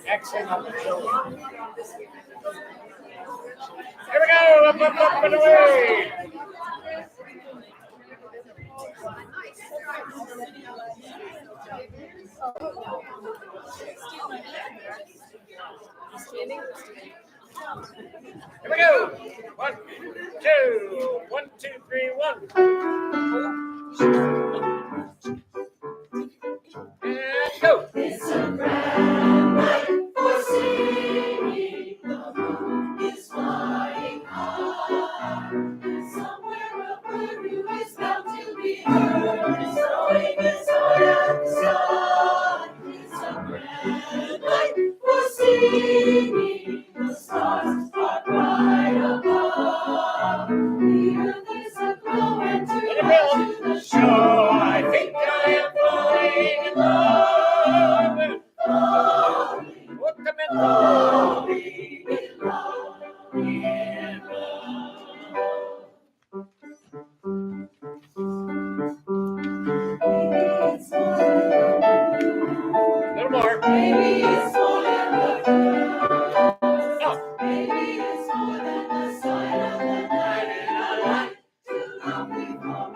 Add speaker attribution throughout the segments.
Speaker 1: Accent on the shoulder. Here we go, up and away. Here we go. 1, 2, 1, 2, 3, 1. And go.
Speaker 2: It's a grand night for singing. The moon is flying high. Somewhere a bird who is bound to be heard is throwing his heart at the sky. It's a grand night for singing. The stars are bright above. The earth is aglow and to the
Speaker 1: show. I think I am falling in love. Falling. What the men falling in love. In love. A little more.
Speaker 2: Maybe it's more than maybe it's more than the sign of the night in a light to love before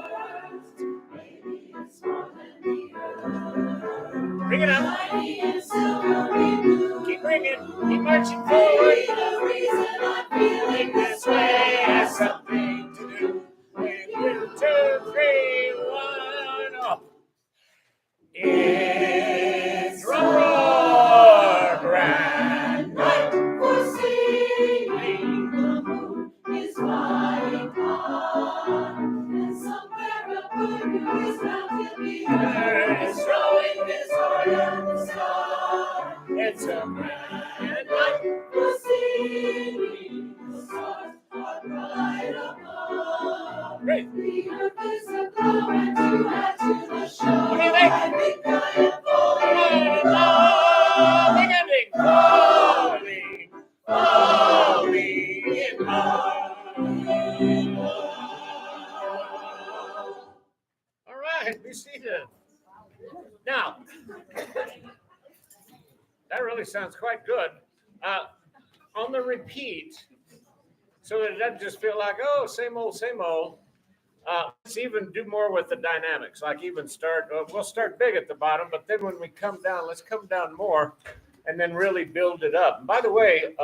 Speaker 2: words. Maybe it's more than the earth.
Speaker 1: Bring it up.
Speaker 2: Shiny and silvery blue.
Speaker 1: Keep bringing. Keep marching forward.
Speaker 2: Maybe the reason I'm feeling this way has
Speaker 1: something to do with 1, 2, 3, 1. Off. It's a grand night
Speaker 2: for singing. The moon is flying high, and somewhere a bird who is bound to be heard is throwing his heart at the sky.
Speaker 1: It's a grand night
Speaker 2: for singing. The stars are bright above.
Speaker 1: Great.
Speaker 2: The earth is aglow, and to add to the show,
Speaker 1: What do you think?
Speaker 2: I think I am falling in
Speaker 1: love. Big ending. Falling in love. All right, be seated. Now, that really sounds quite good. On the repeat, so that it doesn't just feel like, oh, same old, same old. Let's even do more with the dynamics. Like even start, we'll start big at the bottom, but then when we come down, let's come down more and then really build it up. And by the way,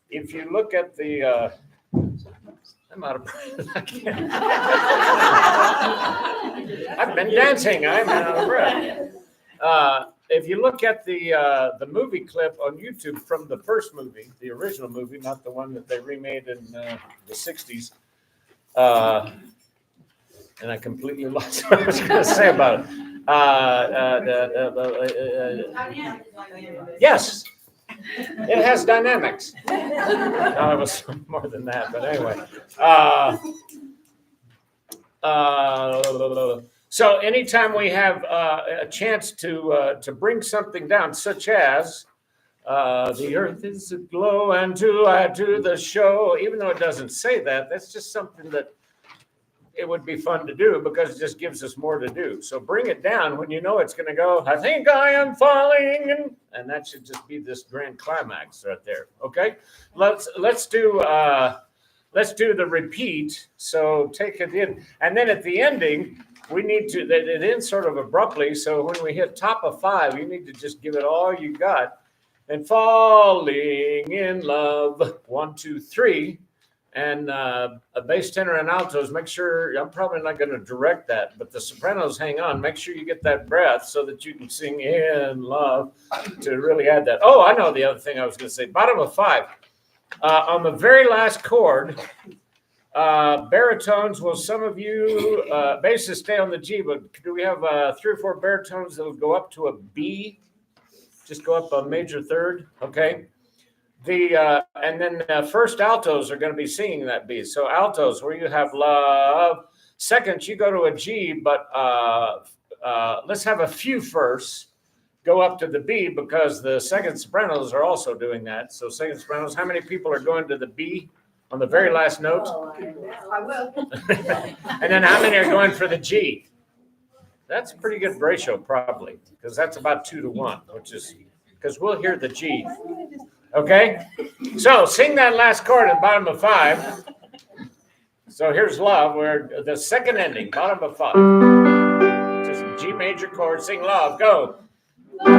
Speaker 1: if you look at the, I'm out of breath. I can't. I've been dancing. I'm out of breath. If you look at the movie clip on YouTube from the first movie, the original movie, not the one that they remade in the 60s, and I completely lost what I was going to say about it. Yes, it has dynamics. No, it was more than that, but anyway. So anytime we have a chance to bring something down, such as the earth is aglow and to add to the show, even though it doesn't say that, that's just something that it would be fun to do because it just gives us more to do. So bring it down when you know it's going to go, I think I am falling, and that should just be this grand climax right there. Okay, let's do the repeat. So take it in, and then at the ending, we need to, it ends sort of abruptly. So when we hit top of 5, you need to just give it all you got. And falling in love, 1, 2, 3. And a bass tenor and altos, make sure, I'm probably not going to direct that, but the sopranos, hang on, make sure you get that breath so that you can sing in love to really add that. Oh, I know the other thing I was going to say. Bottom of 5. On the very last chord, Baritones, will some of you, basses stay on the G, but do we have 3 or 4 baritones that'll go up to a B? Just go up a major third, okay? And then first altos are going to be singing that B. So altos, where you have love. Second, you go to a G, but let's have a few firsts go up to the B because the second sopranos are also doing that. So second sopranos, how many people are going to the B on the very last note?
Speaker 2: I will.
Speaker 1: And then how many are going for the G? That's a pretty good ratio, probably, because that's about 2 to 1, which is because we'll hear the G. Okay? So sing that last chord at the bottom of 5. So here's love, where the second ending, bottom of 5. Just G major chord, sing love, go. And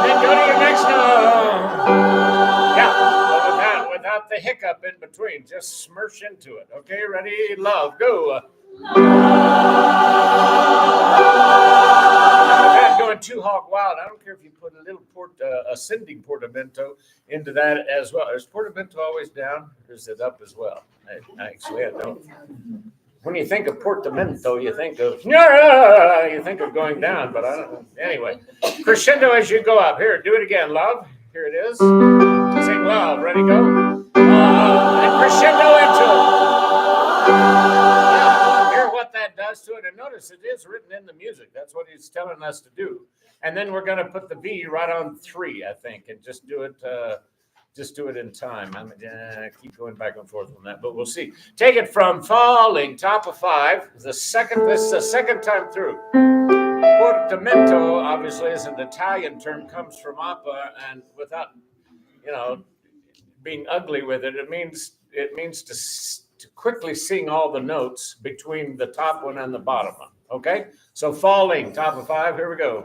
Speaker 1: then go to your next note. Yeah, but without the hiccup in between, just smirch into it. Okay, ready? Love, go. Without going too hog wild, I don't care if you put a little ascending portamento into that as well. Is portamento always down, or is it up as well? Actually, I don't. When you think of portamento, you think of going down, but I don't know. Anyway, crescendo as you go up. Here, do it again, love. Here it is. Sing love. Ready, go. And crescendo into it. Hear what that does to it, and notice it is written in the music. That's what he's telling us to do. And then we're going to put the B right on 3, I think, and just do it. Just do it in time. I keep going back and forth on that, but we'll see. Take it from falling, top of 5. This is the second time through. Portamento, obviously, is an Italian term, comes from opera, and without, being ugly with it, it means to quickly sing all the notes between the top one and the bottom one. Okay, so falling, top of 5. Here we go.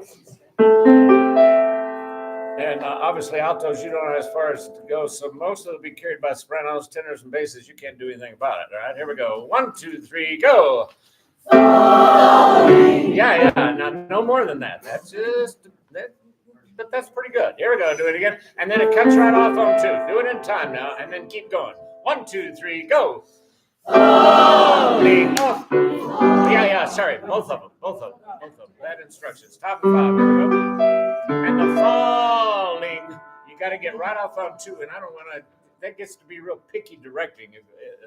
Speaker 1: And obviously, altos, you don't know as far as to go. So most of it will be carried by sopranos, tenors, and basses. You can't do anything about it. All right, here we go. 1, 2, 3, go. Yeah. Now, no more than that. That's just that. But that's pretty good. Here we go. Do it again. And then it cuts right off on 2. Do it in time now, and then keep going. 1, 2, 3, go. Falling off. Yeah. Sorry, both of them. Bad instructions. Top of 5. Here we go. And the falling, you got to get right off on 2, and I don't want to. That gets to be real picky directing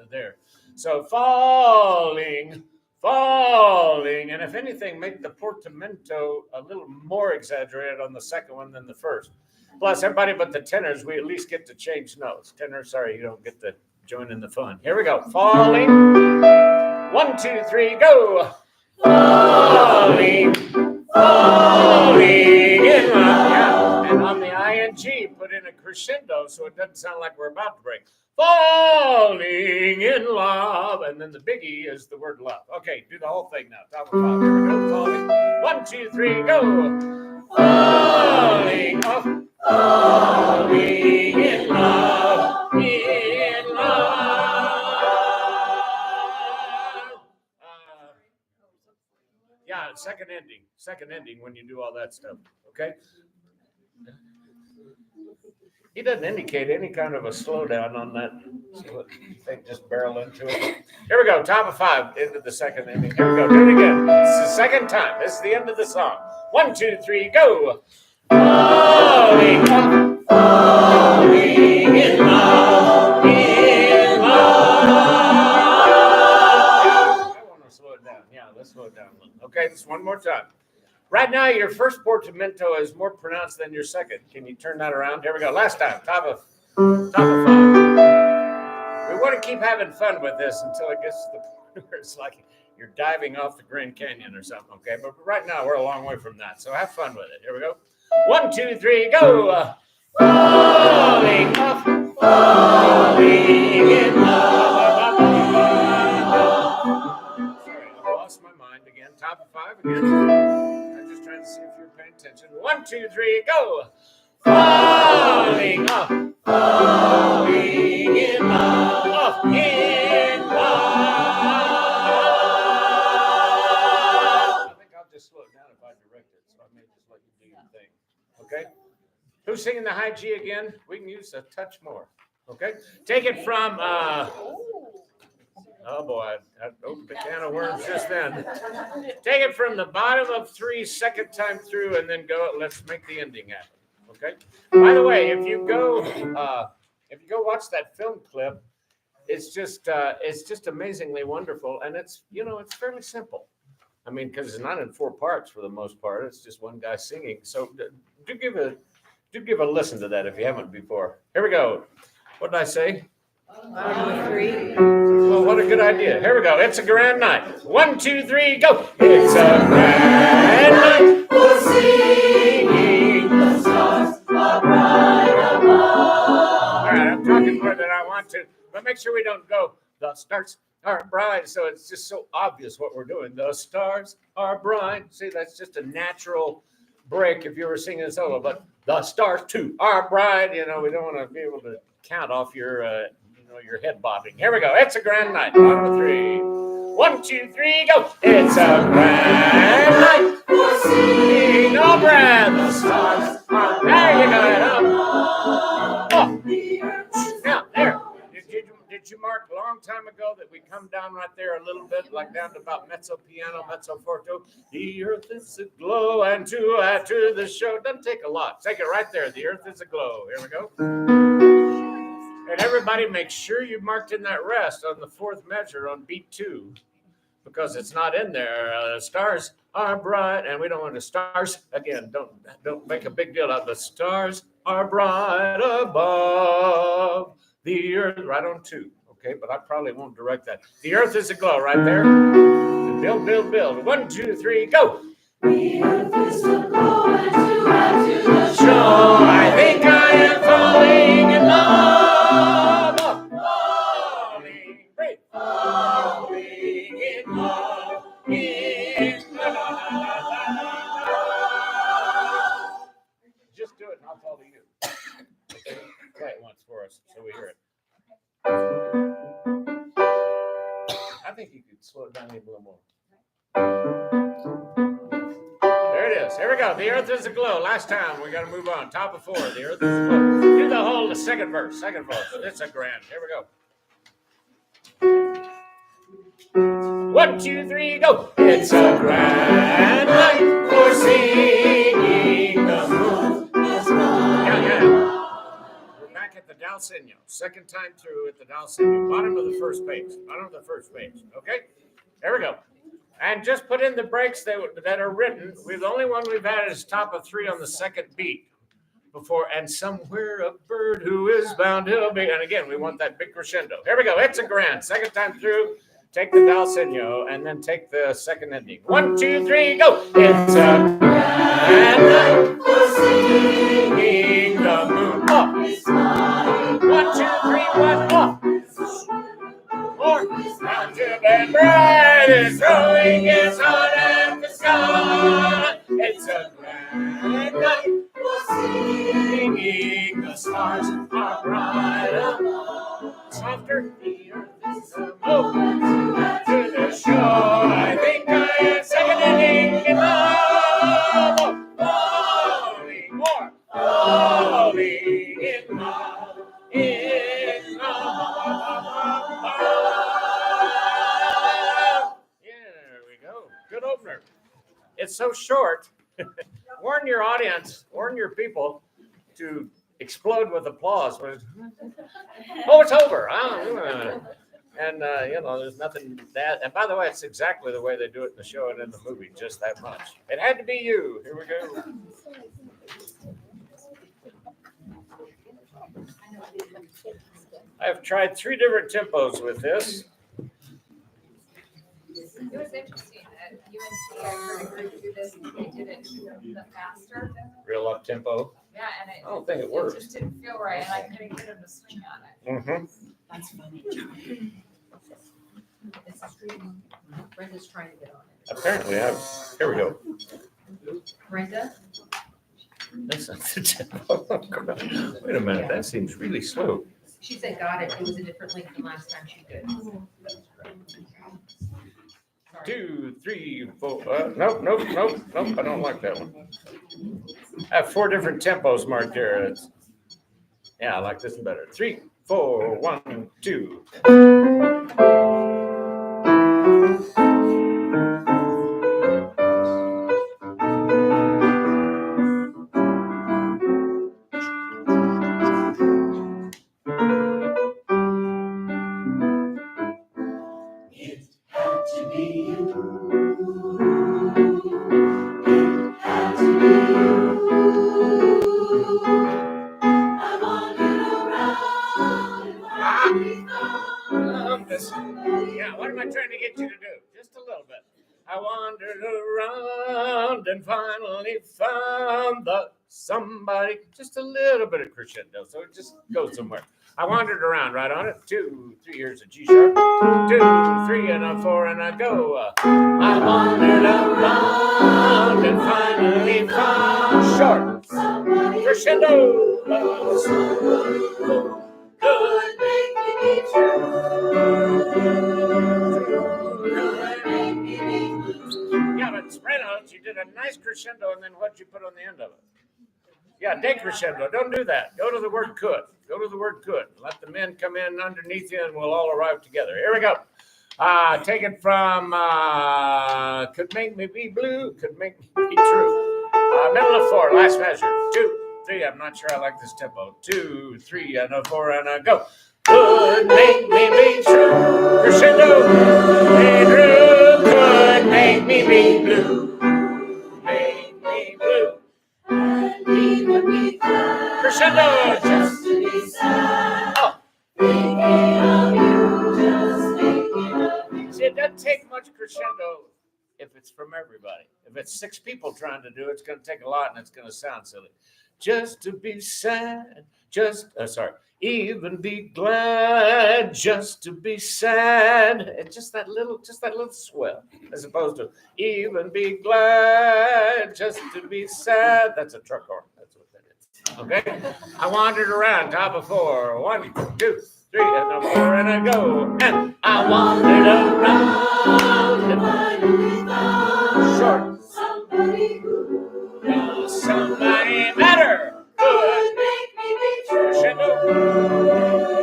Speaker 1: there. So falling, and if anything, make the portamento a little more exaggerated on the second one than the first. Plus, everybody but the tenors, we at least get to change notes. Tenors, sorry, you don't get to join in the fun. Here we go. Falling. 1, 2, 3, go. Falling in love. Yeah. And on the ing, put in a crescendo so it doesn't sound like we're about to break. Falling in love. And then the biggie is the word love. Okay, do the whole thing now. Top of 5. Here we go. Falling. 1, 2, 3, go. Falling off. Falling in love. In love. Yeah, second ending when you do all that stuff, okay? He doesn't indicate any kind of a slowdown on that. So they just barrel into it. Here we go, top of 5 into the second ending. Here we go, do it again. It's the second time. This is the end of the song. 1, 2, 3, go. Falling in love, in love. I want to slow it down. Yeah, let's slow it down a little. Okay, just one more time. Right now, your first portamento is more pronounced than your second. Can you turn that around? Here we go. Last time, top of 5. We want to keep having fun with this until it gets to the point where it's like you're diving off the Grand Canyon or something, okay? But right now, we're a long way from that, so have fun with it. Here we go. 1, 2, 3, go. Falling off, falling in love. Sorry, I lost my mind again. Top of 5 again. I'm just trying to see if you're paying attention. 1, 2, 3, go. Falling off, falling in love, in love. I think I'll just slow it down if I direct it, so I may just let you do your thing. Okay? Who's singing the high G again? We can use a touch more. Okay? Take it from Oh boy, I opened a can of worms just then. Take it from the bottom of 3, second time through, and then go. Let's make the ending happen. Okay. By the way, if you go watch that film clip, it's just amazingly wonderful, and it's fairly simple. I mean, because it's not in 4 parts for the most part. It's just one guy singing. So do give a listen to that if you haven't before. Here we go. What did I say?
Speaker 2: 1, 3.
Speaker 1: Well, what a good idea. Here we go. It's a grand night. 1, 2, 3, go. It's a grand night
Speaker 2: For singing, the stars are bright above.
Speaker 1: All right, I'm talking more than I want to, but make sure we don't go. The stars are bright, so it's just so obvious what we're doing. The stars are bright. See, that's just a natural break if you were singing a solo. But the stars too are bright. We don't want to be able to count off your head bobbing. Here we go. It's a grand night. 1, 2, 3. 1, 2, 3, go. It's a grand night
Speaker 2: For singing,
Speaker 1: no breath.
Speaker 2: the stars are
Speaker 1: There you go.
Speaker 2: above. The earth is
Speaker 1: Now, there. Did you mark a long time ago that we come down right there a little bit, like down to about mezzo piano, mezzo forte? The earth is aglow, and to add to the show. Doesn't take a lot. Take it right there. The earth is aglow. Here we go. And everybody make sure you marked in that rest on the 4th measure on beat 2, because it's not in there. Stars are bright, and we don't want the stars again. Don't make a big deal out of the stars are bright above the earth. Right on 2, okay? But I probably won't direct that. The earth is aglow right there. And build, build, build. 1, 2, 3, go.
Speaker 2: The earth is aglow, and to add to the
Speaker 1: So
Speaker 2: show,
Speaker 1: I think I am falling in love. Falling, breathe.
Speaker 2: falling in love, in love.
Speaker 1: Just do it and I'll follow you. Play it once for us so we hear it. I think you could slow it down even a little more. There it is. Here we go. The earth is aglow. Last time. We got to move on. Top of 4. The earth is aglow. Do the whole second verse. Second verse. It's a grand. Here we go. 1, 2, 3, go. It's a grand night for singing the moon. Yeah. We're back at the Dalsenio. Second time through at the Dalsenio. Bottom of the first page. Okay? There we go. And just put in the breaks that are written. The only one we've had is top of 3 on the second beat. Before, and somewhere a bird who is bound he'll be. And again, we want that big crescendo. Here we go. It's a grand. Second time through. Take the Dalsenio and then take the second ending. 1, 2, 3, go. It's a grand night
Speaker 2: For singing,
Speaker 1: the moon up. 1, 2, 3, 1 up. More. Down to bed bright is throwing its heart at the sky. It's a grand night
Speaker 2: for singing,
Speaker 1: singing. The stars are bright above. Softer. The earth is aglow. To the shore. I think I am second ending in love. Falling more. Falling in love. In love. There we go. Good opener. It's so short. Warn your audience, warn your people to explode with applause. Oh, it's over. And, there's nothing that. And by the way, it's exactly the way they do it in the show and in the movie, just that much. It had to be you. Here we go. I've tried 3 different tempos with this.
Speaker 3: It was interesting at UNC, I heard a group do this, and they did it the faster.
Speaker 1: Real up tempo.
Speaker 3: Yeah, and
Speaker 1: I don't think it works.
Speaker 3: just didn't feel right, and I couldn't get them to swing on it.
Speaker 1: Mm-hmm.
Speaker 4: That's funny. It's streaming. Brenda's trying to get on it.
Speaker 1: Apparently, here we go.
Speaker 4: Brenda?
Speaker 1: That's not the tempo. Wait a minute, that seems really slow.
Speaker 4: She said got it. It was a different link than last time she did.
Speaker 1: 2, 3, 4. Nope. I don't like that one. I have 4 different tempos marked here. Yeah, I like this one better. 3, 4, 1, 2. Yeah, what am I trying to get you to do? Just a little bit. I wandered around and finally found the somebody. Just a little bit of crescendo, so it just goes somewhere. I wandered around, right on it. 2, 3 years of G sharp. 2, 3 and a 4 and a go. I wandered around and finally found short crescendo.
Speaker 2: Could make me be true.
Speaker 1: Yeah, but Reynolds, you did a nice crescendo, and then what'd you put on the end of it? Yeah, decrescendo. Don't do that. Go to the word could. Go to the word could. Let the men come in underneath you, and we'll all arrive together. Here we go. Take it from could make me be blue, could make me be true. Middle of 4, last measure. 2, 3. I'm not sure I like this tempo. 2, 3 and a 4 and a go. Could make me be true. Crescendo. Be true. Could make me be blue. Make me blue.
Speaker 2: And even be glad
Speaker 1: Crescendo.
Speaker 2: just to be sad.
Speaker 1: Oh.
Speaker 2: Thinking of you, just thinking of you.
Speaker 1: See, it doesn't take much crescendo if it's from everybody. If it's 6 people trying to do it, it's going to take a lot and it's going to sound silly. Just to be sad, even be glad, just to be sad. It's just that little swell, as opposed to even be glad, just to be sad. That's a truck horn. That's what that is. Okay? I wandered around, top of 4. 1, 2, 3, and a 4 and a go. And I wandered around and
Speaker 2: Finally found
Speaker 1: short.
Speaker 2: somebody who
Speaker 1: Somebody better
Speaker 2: could make me be true.
Speaker 1: crescendo.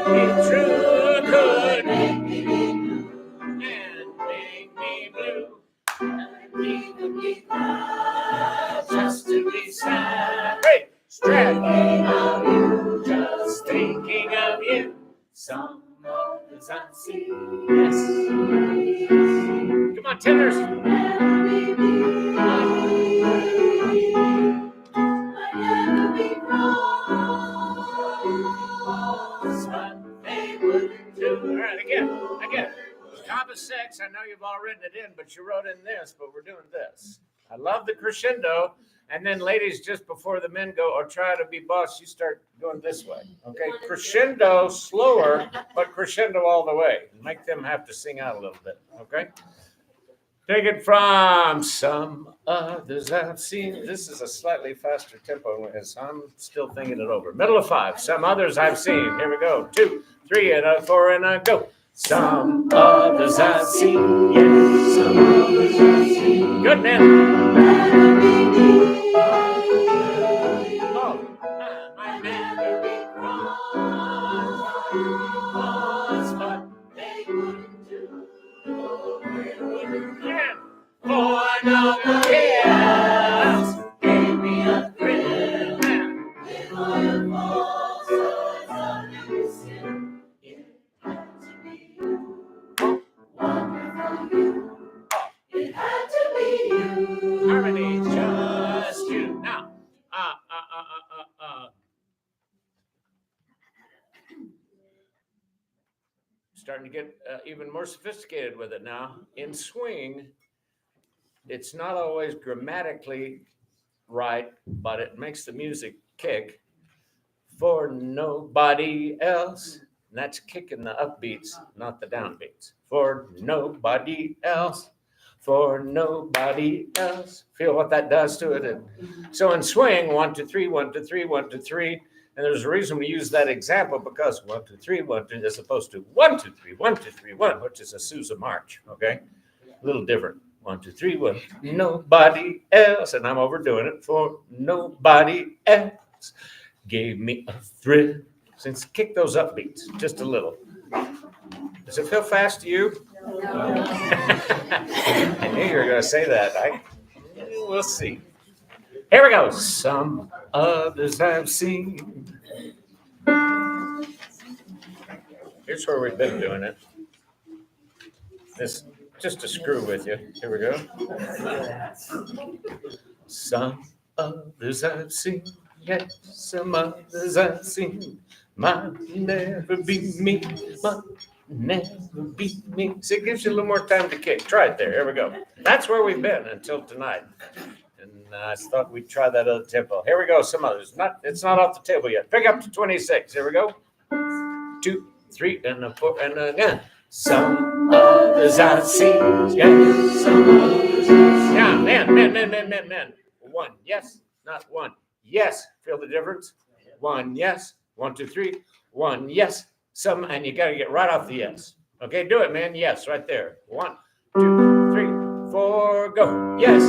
Speaker 1: Be true, could
Speaker 2: Make me be blue.
Speaker 1: and make me blue.
Speaker 2: And even be glad just to be sad.
Speaker 1: Great. Stretch.
Speaker 2: Thinking of you,
Speaker 1: Just thinking of you. Some others I see. Yes. Come on, tenors.
Speaker 2: never be me. I'd never be cross, but they wouldn't do.
Speaker 1: All right, again. Top of 6. I know you've all written it in, but you wrote in this, but we're doing this. I love the crescendo. And then, ladies, just before the men go, or try to be boss, you start going this way. Okay, crescendo slower, but crescendo all the way. Make them have to sing out a little bit. Okay. Take it from some others I've seen. This is a slightly faster tempo as I'm still thinking it over. Middle of 5. Some others I've seen. Here we go. 2, 3 and a 4 and a go. Some others I've seen. Yes. Some others I've seen. Good man. Oh, I never be cross, but
Speaker 2: They wouldn't do.
Speaker 1: again. For nobody else gave me a thrill.
Speaker 2: If all your faults was under sin, it had to be you. Wonderful you. It had to be you.
Speaker 1: Harmony, just you. Now, starting to get even more sophisticated with it now. In swing, it's not always grammatically right, but it makes the music kick. For nobody else. And that's kicking the upbeats, not the downbeats. For nobody else. For nobody else. Feel what that does to it. So in swing, 1, 2, 3, 1, 2, 3, 1, 2, 3. And there's a reason we use that example because 1, 2, 3, 1, 2, as opposed to 1, 2, 3, 1, 2, 3, 1, which is a Sousa march. Okay, a little different. 1, 2, 3, 1. Nobody else, and I'm overdoing it. For nobody else gave me a thrill. Since kick those upbeats just a little. Does it feel fast to you? I knew you were going to say that. We'll see. Here we go. Some others I've seen. Here's where we've been doing it. This just to screw with you. Here we go. Some others I've seen. Yes, some others I've seen. Might never be me. Might never be me. See, it gives you a little more time to kick. Try it there. Here we go. That's where we've been until tonight. And I thought we'd try that other tempo. Here we go. Some others. It's not off the table yet. Pick up to 26. Here we go. 2, 3, and a 4, and again. Some others I've seen. Yeah. Some others I've seen. Yeah, man. 1. Yes. Not 1. Yes. Feel the difference? 1. Yes. 1, 2, 3. 1. Yes. Some, and you got to get right off the yes. Okay, do it, man. Yes, right there. 1, 2, 3, 4, go. Yes.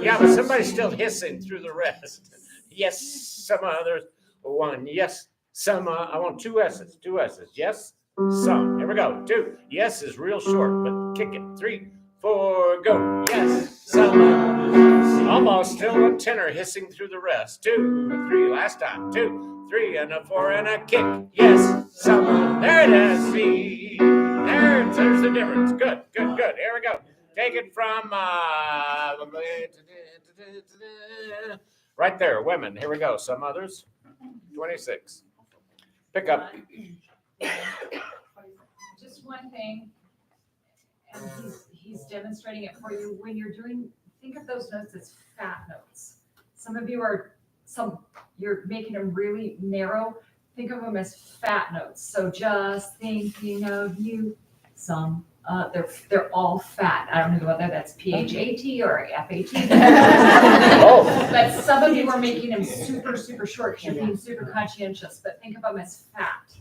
Speaker 1: Yeah, but somebody's still hissing through the rest. Yes, some others. 1. Yes. Some. I want 2 S's. 2 S's. Yes. Some. Here we go. 2. Yes is real short, but kick it. 3, 4, go. Yes. Some. Almost still a tenor hissing through the rest. 2, 3. Last time. 2, 3, and a 4 and a kick. Yes. Some. There it is. See. There's the difference. Good. Here we go. Take it from right there, women. Here we go. Some others. 26. Pick up.
Speaker 3: Just one thing, and he's demonstrating it for you. When you're doing, think of those notes as fat notes. Some of you you're making them really narrow. Think of them as fat notes. So just thinking of you. Some. They're all fat. I don't know whether that's PHAT or FAT. But some of you are making them super, super short. You're being super conscientious, but think of them as fat.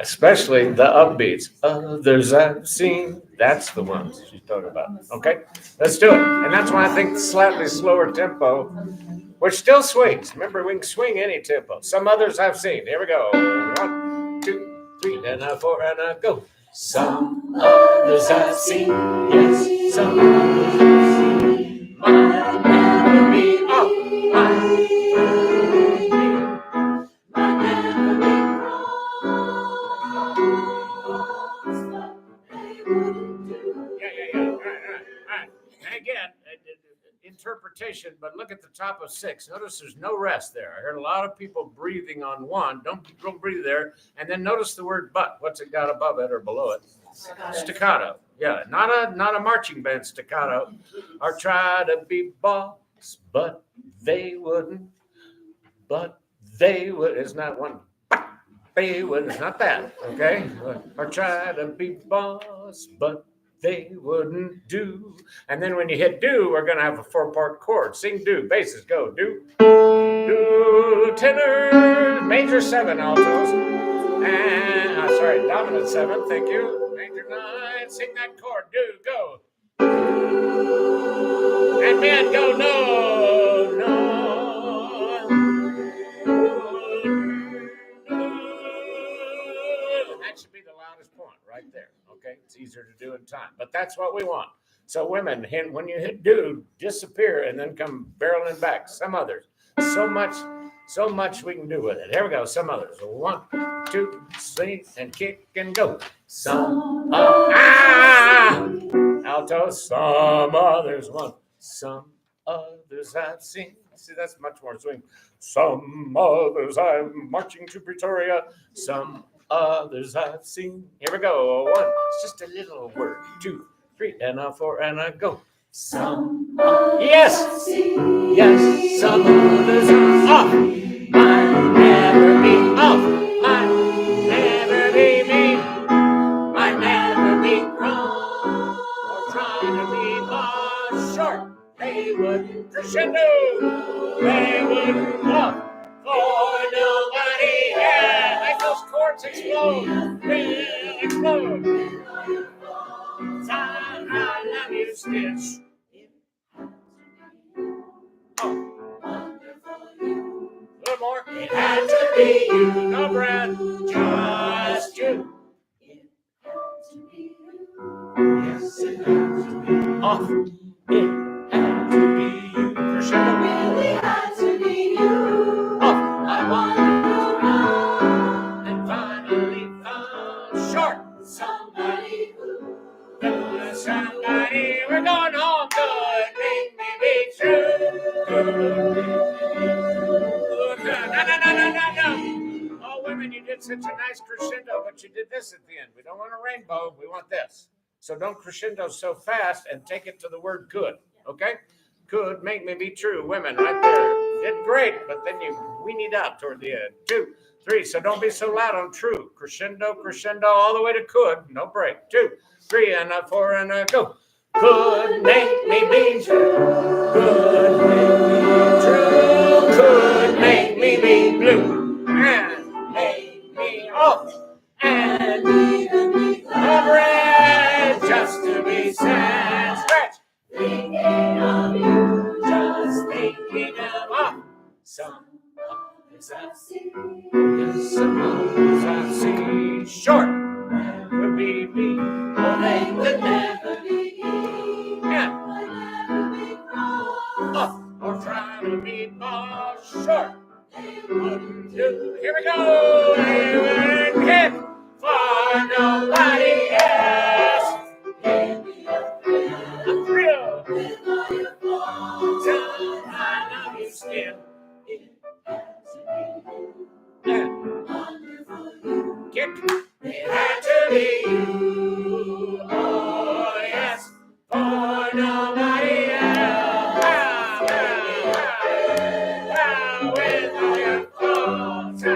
Speaker 1: Especially the upbeats. Others I've seen. That's the ones she's talking about. Okay, let's do it. And that's why I think slightly slower tempo, which still swings. Remember, we can swing any tempo. Some others I've seen. Here we go. 1, 2, 3, and a 4, and a go. Some others I've seen, yes, some others I've seen. Might never be might never be Yeah. All right. And again, interpretation, but look at the top of 6. Notice there's no rest there. I heard a lot of people breathing on 1. Don't breathe there. And then notice the word but. What's it got above it or below it? Staccato. Yeah, not a marching band staccato. Or try to be boss, but they wouldn't. But they would. It's not one. They would. It's not that. Okay. Or try to be boss, but they wouldn't do. And then when you hit do, we're going to have a 4-part chord. Sing do. Basses go. Do. Do. Tenor. Major 7 altos. And, dominant 7. Thank you. Major 9. Sing that chord. Do. Go. And men go. No. That should be the loudest point right there. Okay, it's easier to do in time, but that's what we want. So women, when you hit do, disappear and then come barreling back. Some others, so much we can do with it. Here we go. Some others. 1, 2, 3, and kick and go. Some alto. Some others. 1. Some others I've seen. See, that's much more swing. Some others I'm marching to Pretoria. Some others I've seen. Here we go. 1. It's just a little word. 2, 3, and a 4, and a go. Some. Yes. Yes. Some others are off. Might never be off. Might never be me. Might never be wrong. Or trying to be more short. They wouldn't crescendo. They wouldn't walk. For nobody had. Make those chords explode. Will explode. I love you, Stitch. A little more. It had to be you. No, Brad. Just you. It had to be you. Yes, it had to be off. It had to be you. Crescendo. Really had to be you. Off. I wandered around and finally found short somebody who knows somebody. We're going home. Good. Make me be true. No. Oh, get such a nice crescendo, but you did this at the end. We don't want a rainbow. We want this. So don't crescendo so fast and take it to the word could. Okay? Could make me be true. Women, right there. Did great, but then you weaned out toward the end. 2, 3. So don't be so loud on true. Crescendo, crescendo, all the way to could. No break. 2, 3, and a 4, and a go. Could make me be true. Could make me true. Could make me be blue. And make me off. And even be glad just to be sad. Stretch.
Speaker 2: Thinking of you,
Speaker 1: Just thinking of some
Speaker 2: others I've seen.
Speaker 1: yes, some others I see. Short would be me.
Speaker 2: Oh, they would never be me.
Speaker 1: And
Speaker 2: Would never be cross.
Speaker 1: up or try to be more short.
Speaker 2: They wouldn't
Speaker 1: Two, here we go. They wouldn't hit for nobody else.
Speaker 2: give me a
Speaker 1: A thrill.
Speaker 2: with all your flaws.
Speaker 1: Till I love you still.
Speaker 2: It had to be you.
Speaker 1: And
Speaker 2: Wonderful you.
Speaker 1: kick. It had to be you. Oh, yes. For nobody else. Ah, ah, ah. Ah, with all your faults.
Speaker 2: I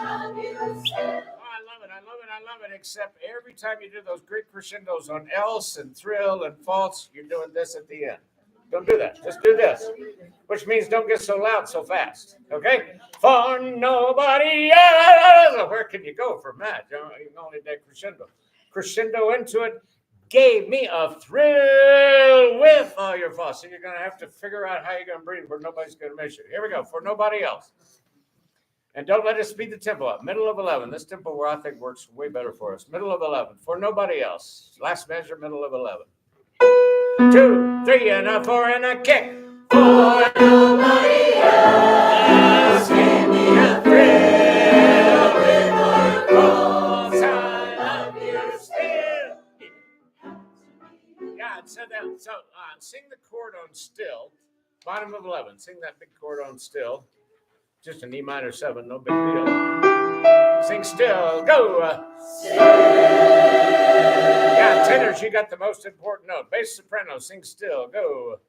Speaker 2: love you still.
Speaker 1: Oh, I love it. I love it. I love it. Except every time you do those great crescendos on else and thrill and false, you're doing this at the end. Don't do that. Just do this, which means don't get so loud so fast. Okay? For nobody else. Where can you go from that? You can only do crescendo. Crescendo into it gave me a thrill with all your faults. So you're going to have to figure out how you're going to breathe where nobody's going to miss you. Here we go. For nobody else. And don't let us speed the tempo up. Middle of 11. This tempo where I think works way better for us. Middle of 11. For nobody else. Last measure, middle of 11. 2, 3, and a 4, and a kick.
Speaker 2: For nobody else gave me a thrill with all your faults. I love you still.
Speaker 1: Yeah, it said that. So sing the chord on still. Bottom of 11. Sing that big chord on still. Just an E minor 7, no big deal. Sing still. Go. Yeah, tenors, you got the most important note. Bass soprano, sing still. Go.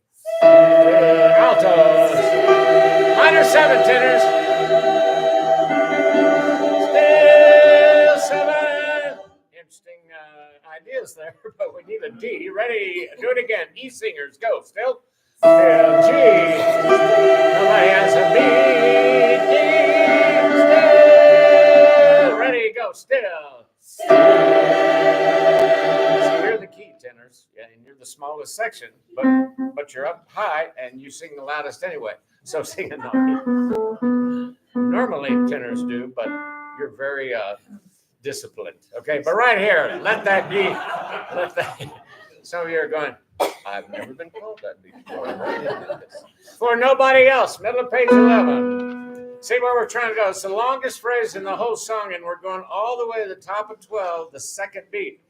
Speaker 1: Altos. Minor 7, tenors. Still 7. Interesting ideas there, but we need a D. Ready? Do it again. E singers, go. Still. Still G. Nobody has a B. D. Still. Ready? Go. Still. So you're the key tenors, yeah, and you're the smallest section, but you're up high and you sing the loudest anyway. So sing a note. Normally tenors do, but you're very disciplined. Okay, but right here, let that be. Let that. Some of you are going, I've never been called that before. For nobody else, middle of page 11. See where we're trying to go. It's the longest phrase in the whole song, and we're going all the way to the top of 12, the second beat.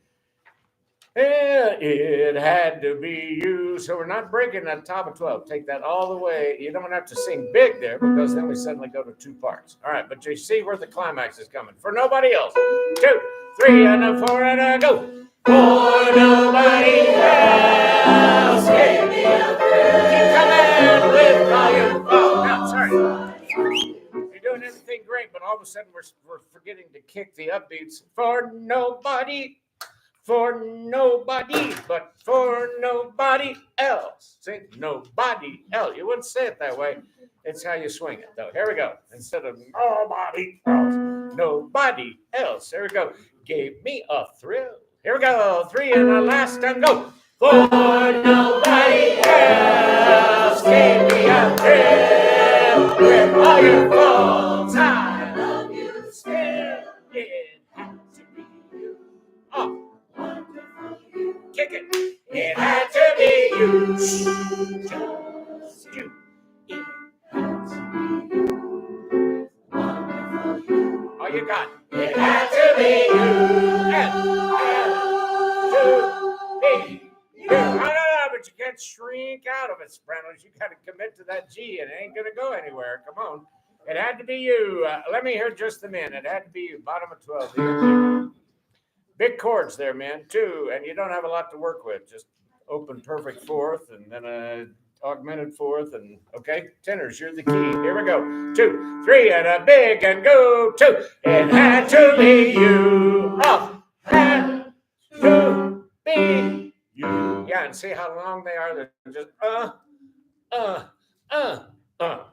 Speaker 1: It had to be you. So we're not breaking that top of 12. Take that all the way. You don't have to sing big there because then we suddenly go to 2 parts. All right, but you see where the climax is coming. For nobody else. 2, 3, and a 4, and a go. For nobody else gave me a thrill. Keep coming with volume. Oh, no, sorry. You're doing everything great, but all of a sudden we're forgetting to kick the upbeats. For nobody, but for nobody else. See, nobody else. You wouldn't say it that way. It's how you swing it, though. Here we go. Instead of nobody else, nobody else. Here we go. Gave me a thrill. Here we go. 3 and the last time. Go. For nobody else gave me a thrill with all your faults. I love you still. It had to be you. Oh. Kick it. It had to be you. Just you. It had to be you. Wonderful you. All you got. It had to be you. And to be you. No, but you can't shrink out of it, sopranos. You got to commit to that G, and it ain't going to go anywhere. Come on. It had to be you. Let me hear just the men. It had to be you. Bottom of 12. Big chords there, man. 2, and you don't have a lot to work with. Just open perfect 4th, and then a augmented 4th, and okay, tenors. You're the key. Here we go. 2, 3, and a big and go 2. It had to be you. Oh, had to be you. Yeah, and see how long they are. They're just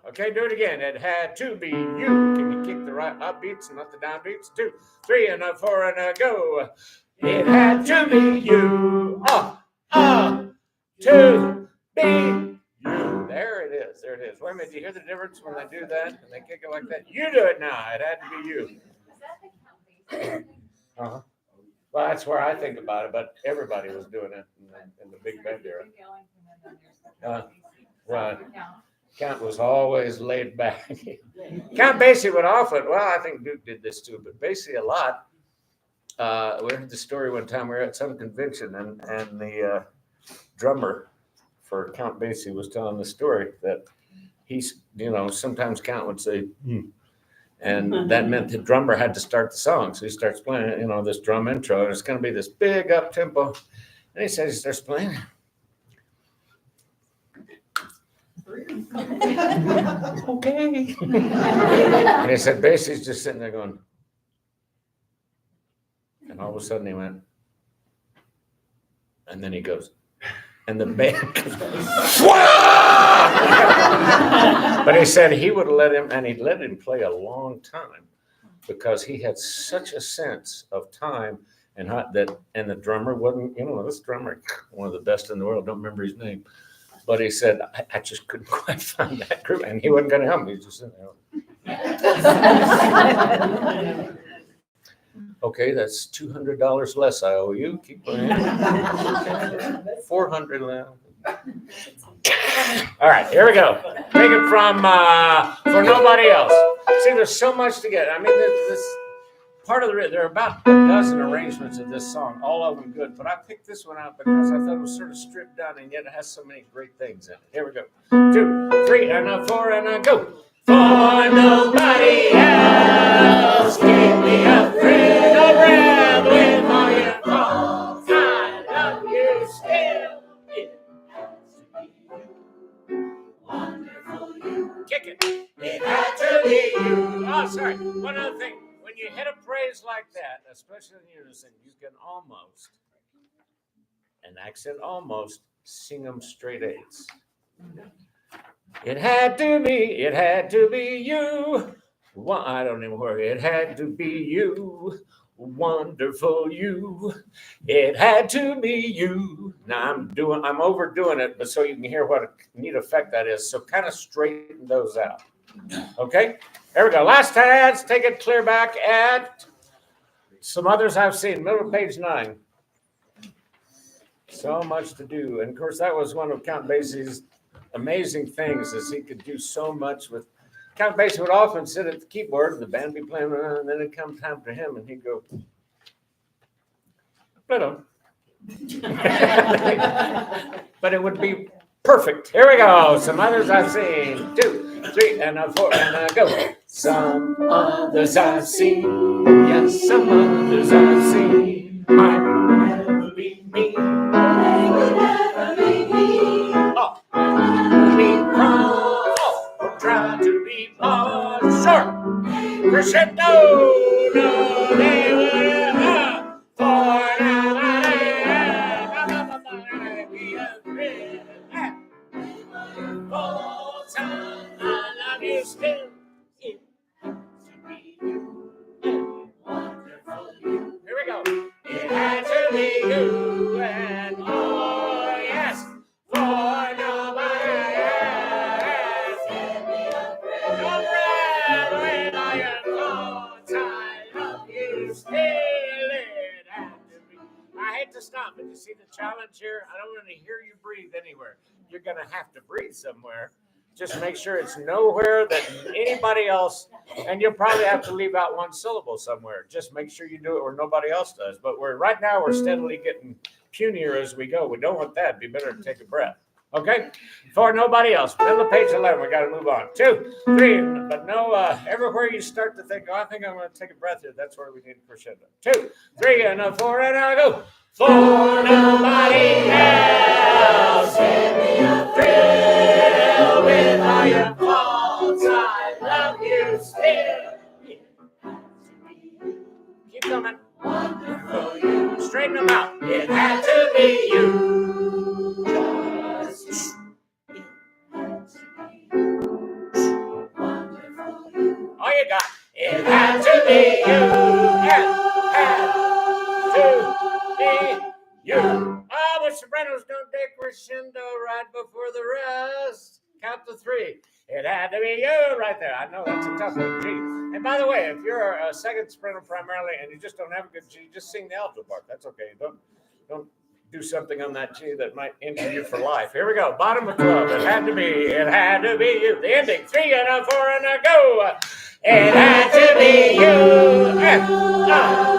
Speaker 1: Okay, do it again. It had to be you. Can you keep the right upbeats and not the downbeats? 2, 3, and a 4, and a go. It had to be you. To be you. There it is. There it is. Wait a minute. Do you hear the difference when they do that and they kick it like that? You do it now. It had to be you.
Speaker 3: Is that the count bass?
Speaker 1: Uh-huh. Well, that's where I think about it, but everybody was doing it in the big band era. Right. Count was always laid back. Count Basie would often, well, I think Duke did this too, but Basie a lot. We heard the story one time. We were at some convention, and the drummer for Count Basie was telling the story that he's, sometimes Count would say, and that meant the drummer had to start the song. So he starts playing, this drum intro, and it's going to be this big up tempo. And he says, he starts playing. Okay. And he said, Basie's just sitting there going, and all of a sudden he went, and then he goes, and the band goes, but he said he would let him, and he'd let him play a long time because he had such a sense of time and and the drummer wasn't, this drummer, one of the best in the world, don't remember his name. But he said, I just couldn't quite find that group. And he wasn't going to help me. He was just sitting there. Okay, that's $200 less I owe you. Keep playing. $400 left. All right, here we go. Take it from For Nobody Else. See, there's so much to get. I mean, this part of there are about a dozen arrangements of this song, all of them good. But I picked this one out because I thought it was sort of stripped down, and yet it has so many great things in it. Here we go. 2, 3, and a 4, and a go. For nobody else gave me a friend around with all your faults. I love you still. It has to be you. Wonderful you. Kick it. It had to be you. Oh, sorry. One other thing. When you hit a phrase like that, especially in unison, you can almost, an accent almost, sing them straight eights. It had to be you. I don't even worry. It had to be you. Wonderful you. It had to be you. Now I'm overdoing it, but so you can hear what a neat effect that is. So kind of straighten those out. Okay, there we go. Last ads, take it clear back at some others I've seen. Middle of page 9. So much to do. And of course, that was one of Count Basie's amazing things, is he could do so much with. Count Basie would often sit at the keyboard, the band be playing, and then it'd come time for him, and he'd go, but it would be perfect. Here we go. Some others I've seen. 2, 3, and a 4, and a go. Some others I've seen. Yes, some others I've seen. Might never be me.
Speaker 2: They would never be me.
Speaker 1: Oh, be proud. Oh, try to be more sharp. Crescendo. No, they will. For now, I be a friend. All time, I love you still. It had to be you. Wonderful you. Here we go. It had to be you. And oh, yes, for nobody else.
Speaker 2: Give me a friend.
Speaker 1: No breath when I am thoughts. I love you still. It had to be. I hate to stop, but you see the challenge here? I don't want to hear you breathe anywhere. You're going to have to breathe somewhere. Just make sure it's nowhere that anybody else, and you'll probably have to leave out one syllable somewhere. Just make sure you do it where nobody else does. But right now we're steadily getting punier as we go. We don't want that. It'd be better to take a breath. Okay, for nobody else. Middle of page 11, we got to move on. 2, 3, but no, everywhere you start to think, oh, I think I'm going to take a breath here, that's where we need crescendo. 2, 3, and a 4, and a go. For nobody else, give me a thrill with all your faults. I love you still. Keep coming. Wonderful you. Straighten them out. It had to be you. Just all you got. It had to be you. It had to be you. Oh, but sopranos don't take crescendo right before the rest. Count to 3. It had to be you right there. I know that's a tough one. G. And by the way, if you're a second soprano primarily and you just don't have a good G, just sing the alto part. That's okay. Don't do something on that G that might injure you for life. Here we go. Bottom of 12. It had to be you. The ending. 3 and a 4 and a go. It had to be you. And 2 now.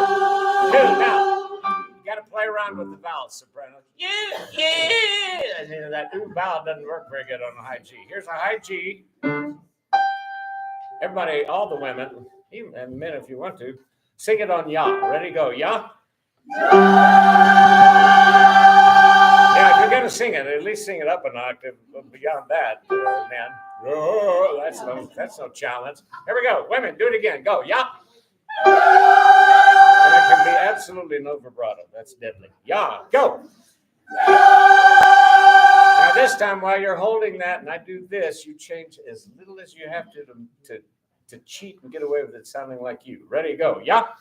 Speaker 1: You got to play around with the vowels, soprano. Yeah. And that ooh vowel doesn't work very good on a high G. Here's a high G. Everybody, all the women, even and men if you want to, sing it on ya. Ready, go, ya. Yeah, if you're gonna sing it, at least sing it up an octave. Beyond that, man, oh, that's no challenge. Here we go, women, do it again. Go, ya. And it can be absolutely no vibrato. That's deadly. Ya, go. Now this time, while you're holding that, and I do this, you change as little as you have to cheat and get away with it sounding like you. Ready, go, ya.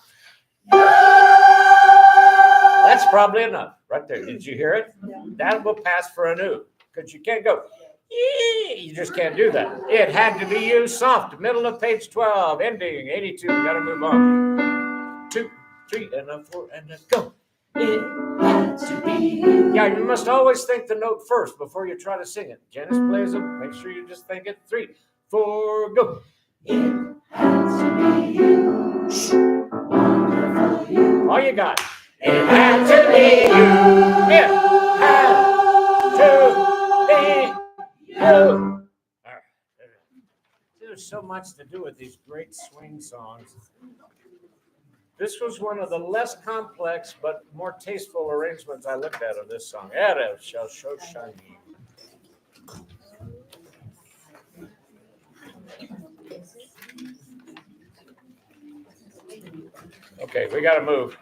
Speaker 1: That's probably enough right there. Did you hear it? That will pass for a new because you can't go. You just can't do that. It had to be you soft. Middle of page 12, ending 82. Got to move on. 2, 3, and a 4, and a go. It had to be you. Yeah, you must always think the note first before you try to sing it. Janice plays them. Make sure you just think it. 3, 4, go. It had to be you. Wonderful you. All you got. It had to be you. It had to be you. There's so much to do with these great swing songs. This was one of the less complex but more tasteful arrangements I looked at of this song. Erev shall show shiny. Okay, we got to move.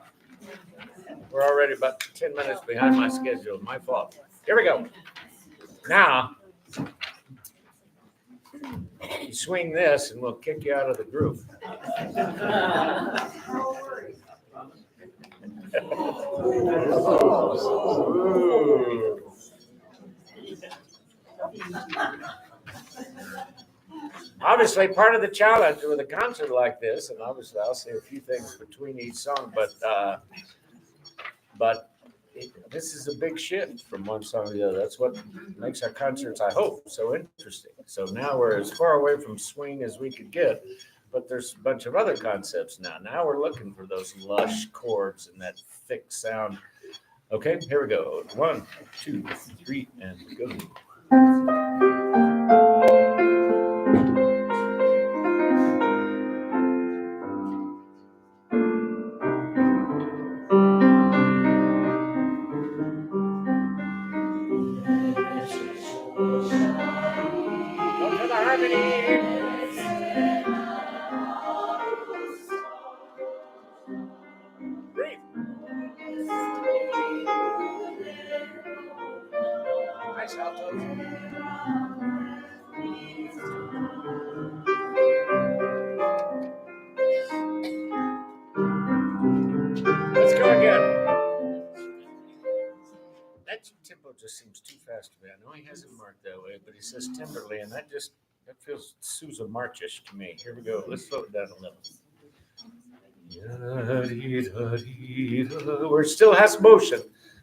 Speaker 1: We're already about 10 minutes behind my schedule. My fault. Here we go. Now, you swing this and we'll kick you out of the groove. Obviously, part of the challenge with a concert like this, and obviously I'll say a few things between each song, but this is a big shift from one song to the other. That's what makes our concerts, I hope, so interesting. So now we're as far away from swing as we could get, but there's a bunch of other concepts now. Now we're looking for those lush chords and that thick sound. Okay, here we go. 1, 2, 3, and go. Go to the harmony. Breathe. Nice altos. Let's go again. That tempo just seems too fast to me. I know he has it marked that way, but he says tenderly, and that feels Sousa Marchish to me. Here we go. Let's slow it down a little. Where it still has motion,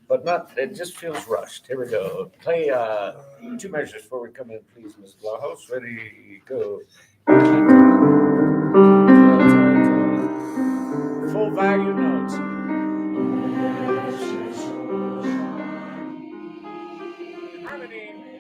Speaker 1: but not. It just feels rushed. Here we go. Play 2 measures before we come in, please, Ms. Blahos. Ready, go. Full value notes. Harmony.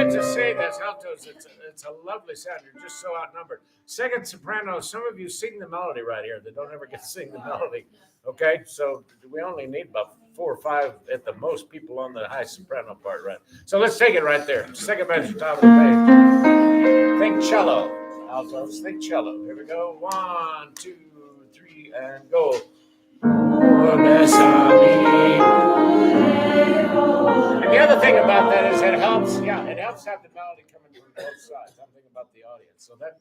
Speaker 1: forget to say this, altos, it's a lovely sound. You're just so outnumbered. Second soprano, some of you sing the melody right here. They don't ever get to sing the melody. Okay, so we only need about 4 or 5 at the most people on the high soprano part, right? So let's take it right there. Second measure, top of the page. Think cello, altos. Think cello. Here we go. 1, 2, 3, and go. And the other thing about that is it helps. Yeah, it helps have the melody coming from both sides. I'm thinking about the audience. So that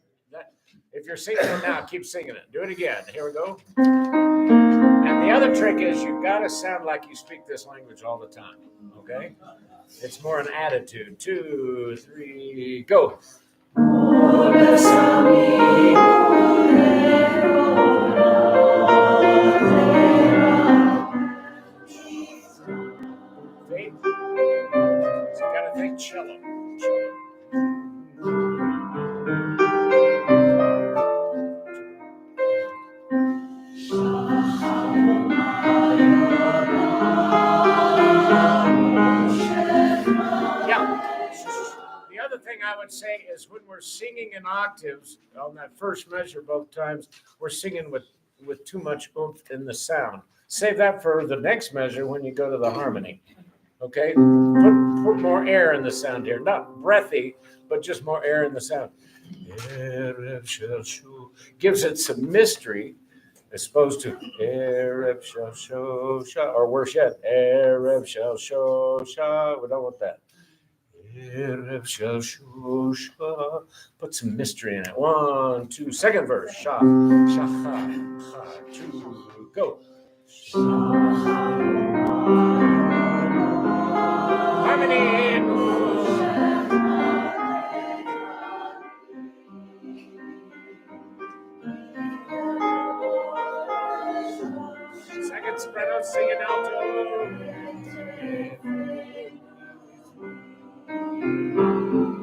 Speaker 1: if you're singing it now, keep singing it. Do it again. Here we go. And the other trick is you've got to sound like you speak this language all the time. Okay? It's more an attitude. 2, 3, go. Faith. So you got to think cello. The other thing I would say is when we're singing in octaves on that first measure both times, we're singing with too much oomph in the sound. Save that for the next measure when you go to the harmony. Okay? Put more air in the sound here. Not breathy, but just more air in the sound. Gives it some mystery as opposed to Erev shall show sha, or worse yet, Erev shall show sha. We don't want that. Erev shall show sha. Put some mystery in it. 1, 2, second verse. Sha, sha, ha, ha, 2, go. Harmony. Second soprano, singing alto.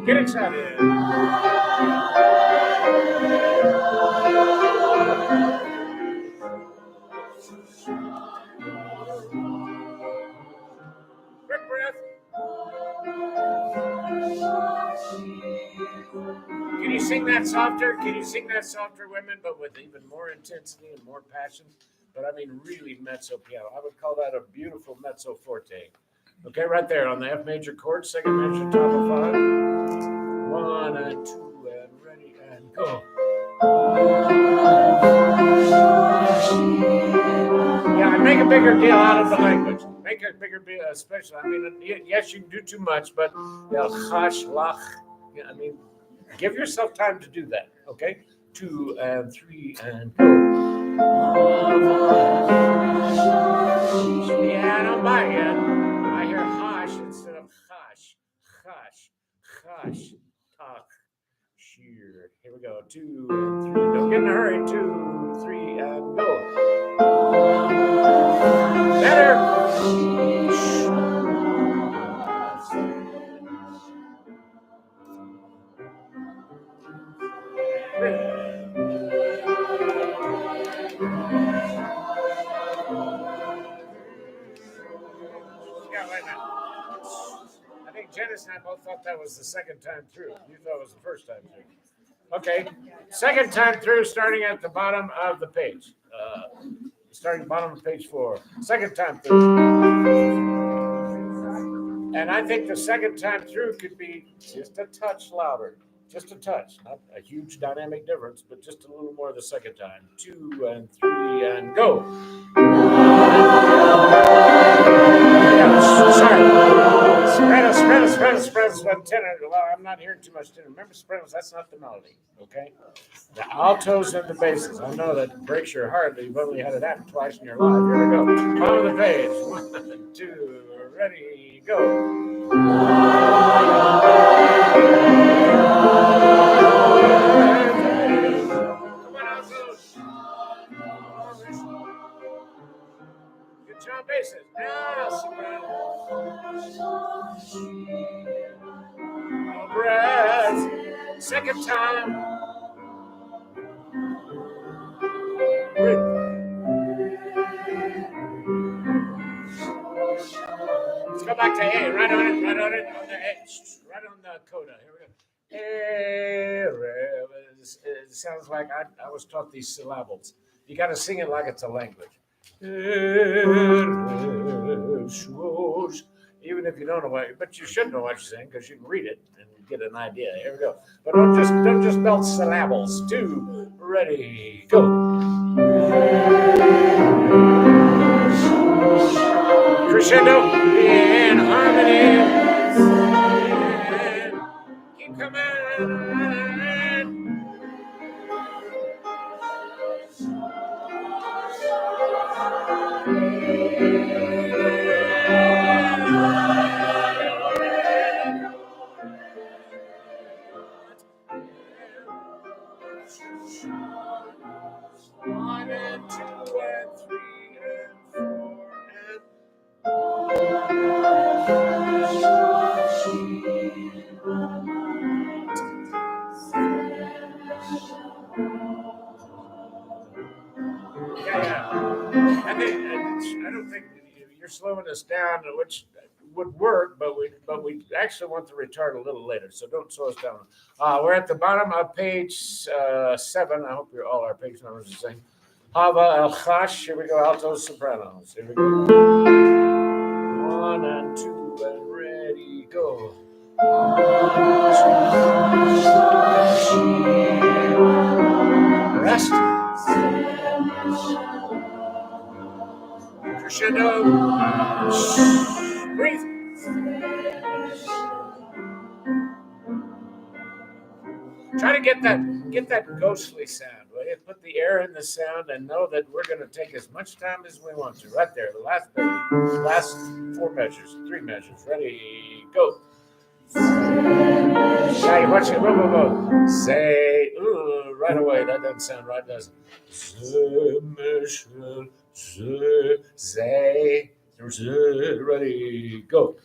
Speaker 1: Get excited. Quick breath. Can you sing that softer? Can you sing that softer, women, but with even more intensity and more passion? But I mean, really mezzo piano. I would call that a beautiful mezzo forte. Okay, right there on the F major chord, second measure, top of 5. 1 and 2 and ready and go. Yeah, and make a bigger deal out of the language. Make a bigger deal, especially. I mean, yes, you can do too much, but chash, lach. I mean, give yourself time to do that. Okay, 2 and 3 and go. Yeah, I don't buy it. I hear hash instead of chash, chash, chash, tach, sheer. Here we go. 2 and 3. Don't get in a hurry. 2, 3 and go. Better. Yeah, wait a minute. I think Janice and I both thought that was the second time through. You thought it was the first time through. Okay. Second time through, starting at the bottom of the page. Starting bottom of page 4. Second time through. And I think the second time through could be just a touch louder. Just a touch. Not a huge dynamic difference, but just a little more the second time. 2 and 3 and go. Yeah, sorry. Soprano, tenor. Well, I'm not hearing too much tenor. Remember, sopranos, that's not the melody, okay? The altos and the basses. I know that breaks your heart that you've only had it happen twice in your life. Here we go. Bottom of the page. 1, 2, ready, go. Come on, altos. Good job, basses. Now, soprano. Breath. Second time. It's got Go back to A. Right on it. Right on it. On the A. Right on the coda. Here we go. It sounds like I was taught these syllables. You got to sing it like it's a language. Even if you don't know what, but you should know what you're saying because you can read it and get an idea. Here we go. But don't just melt syllables. 2, ready, go. Crescendo in harmony. Keep coming. One and 2 and 3 and 4 and yeah. I don't think you're slowing us down, which would work, but we actually want the retard a little later, so don't slow us down. We're at the bottom of page 7. I hope all our page numbers are the same. Hava el Chash. Here we go. Altos, sopranos. Here we go. 1 and 2 and ready, go. Rest. Crescendo. Breathe. Try to get that ghostly sound. Will you? Put the air in the sound and know that we're going to take as much time as we want to. Right there, the last 4 measures, 3 measures. Ready, go. Now you watch it. Whoa. Say, ooh, right away. That doesn't sound right, does it? Say, ready, go.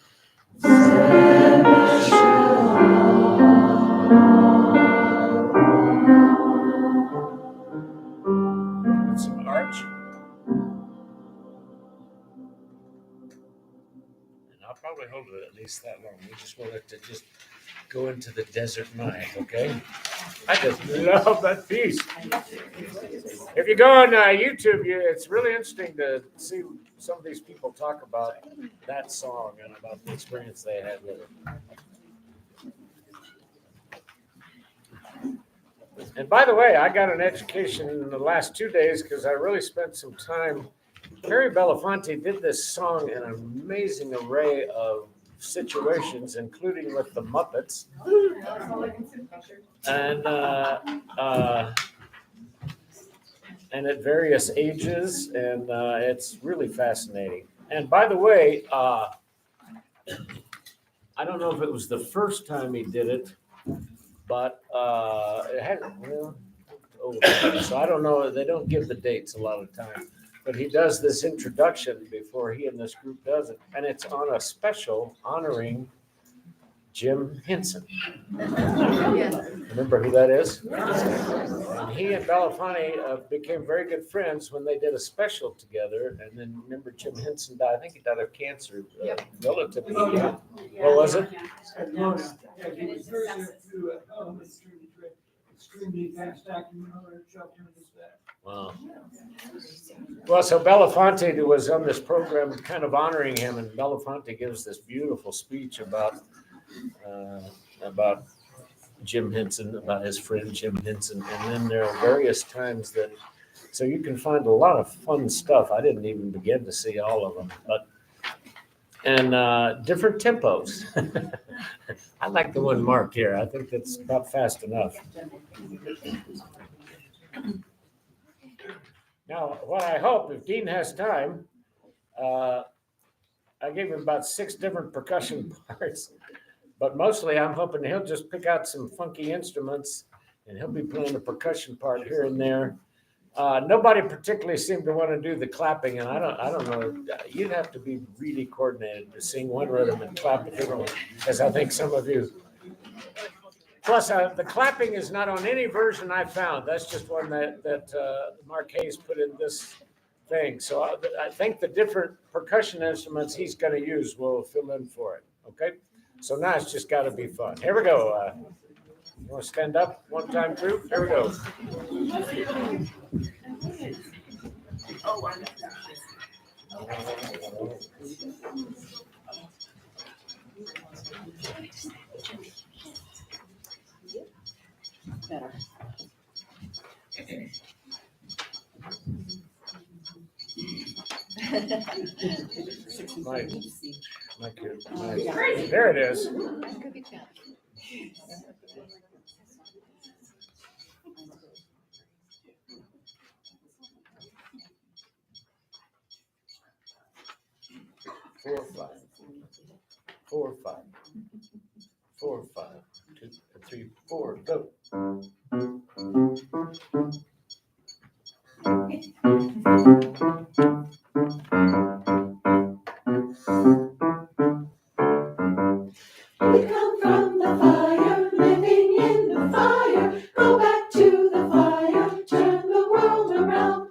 Speaker 1: Some arch. And I'll probably hold it at least that long. We just want it to just go into the desert mind, okay? I just love that piece. If you go on YouTube, it's really interesting to see some of these people talk about that song and about the experience they had with it. And by the way, I got an education in the last 2 days because I really spent some time. Harry Belafonte did this song in an amazing array of situations, including with the Muppets, and at various ages, and it's really fascinating. And by the way, I don't know if it was the first time he did it, but it had, so I don't know. They don't give the dates a lot of time, but he does this introduction before he and this group does it, and it's on a special honoring Jim Henson. Remember who that is? And he and Belafonte became very good friends when they did a special together. And then remember, Jim Henson died. I think he died of cancer relatively young. What was it?
Speaker 5: Yeah, he was very extremely fast acting.
Speaker 1: Wow. Well, so Belafonte was on this program kind of honoring him, and Belafonte gives this beautiful speech about Jim Henson, about his friend Jim Henson. And then there are various times that, so you can find a lot of fun stuff. I didn't even begin to see all of them, and different tempos. I like the one marked here. I think that's about fast enough. Now, what I hope, if Dean has time, I gave him about 6 different percussion parts, but mostly I'm hoping he'll just pick out some funky instruments and he'll be playing the percussion part here and there. Nobody particularly seemed to want to do the clapping, and I don't know. You'd have to be really coordinated to sing one rhythm and clap a different one, as I think some of you. Plus, the clapping is not on any version I found. That's just one that Mark Hayes put in this thing. So I think the different percussion instruments he's going to use will fill in for it. Okay. So now it's just got to be fun. Here we go. You want to stand up one time through? Here we go.
Speaker 2: Better.
Speaker 1: There it is. Four, five. 4, 5. 4, 5. 2, 3, 4. Go.
Speaker 2: We come from the fire, living in the fire. Go back to the fire, turn the world around.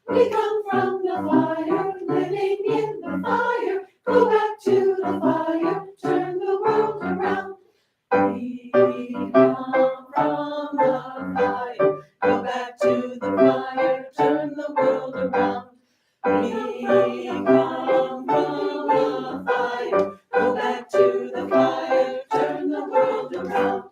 Speaker 2: We come from the fire, living in the fire. Go back to the fire, turn the world around. We come from the fire, go back to the fire, turn the world around. We come from the fire, go back to the fire, turn the world around.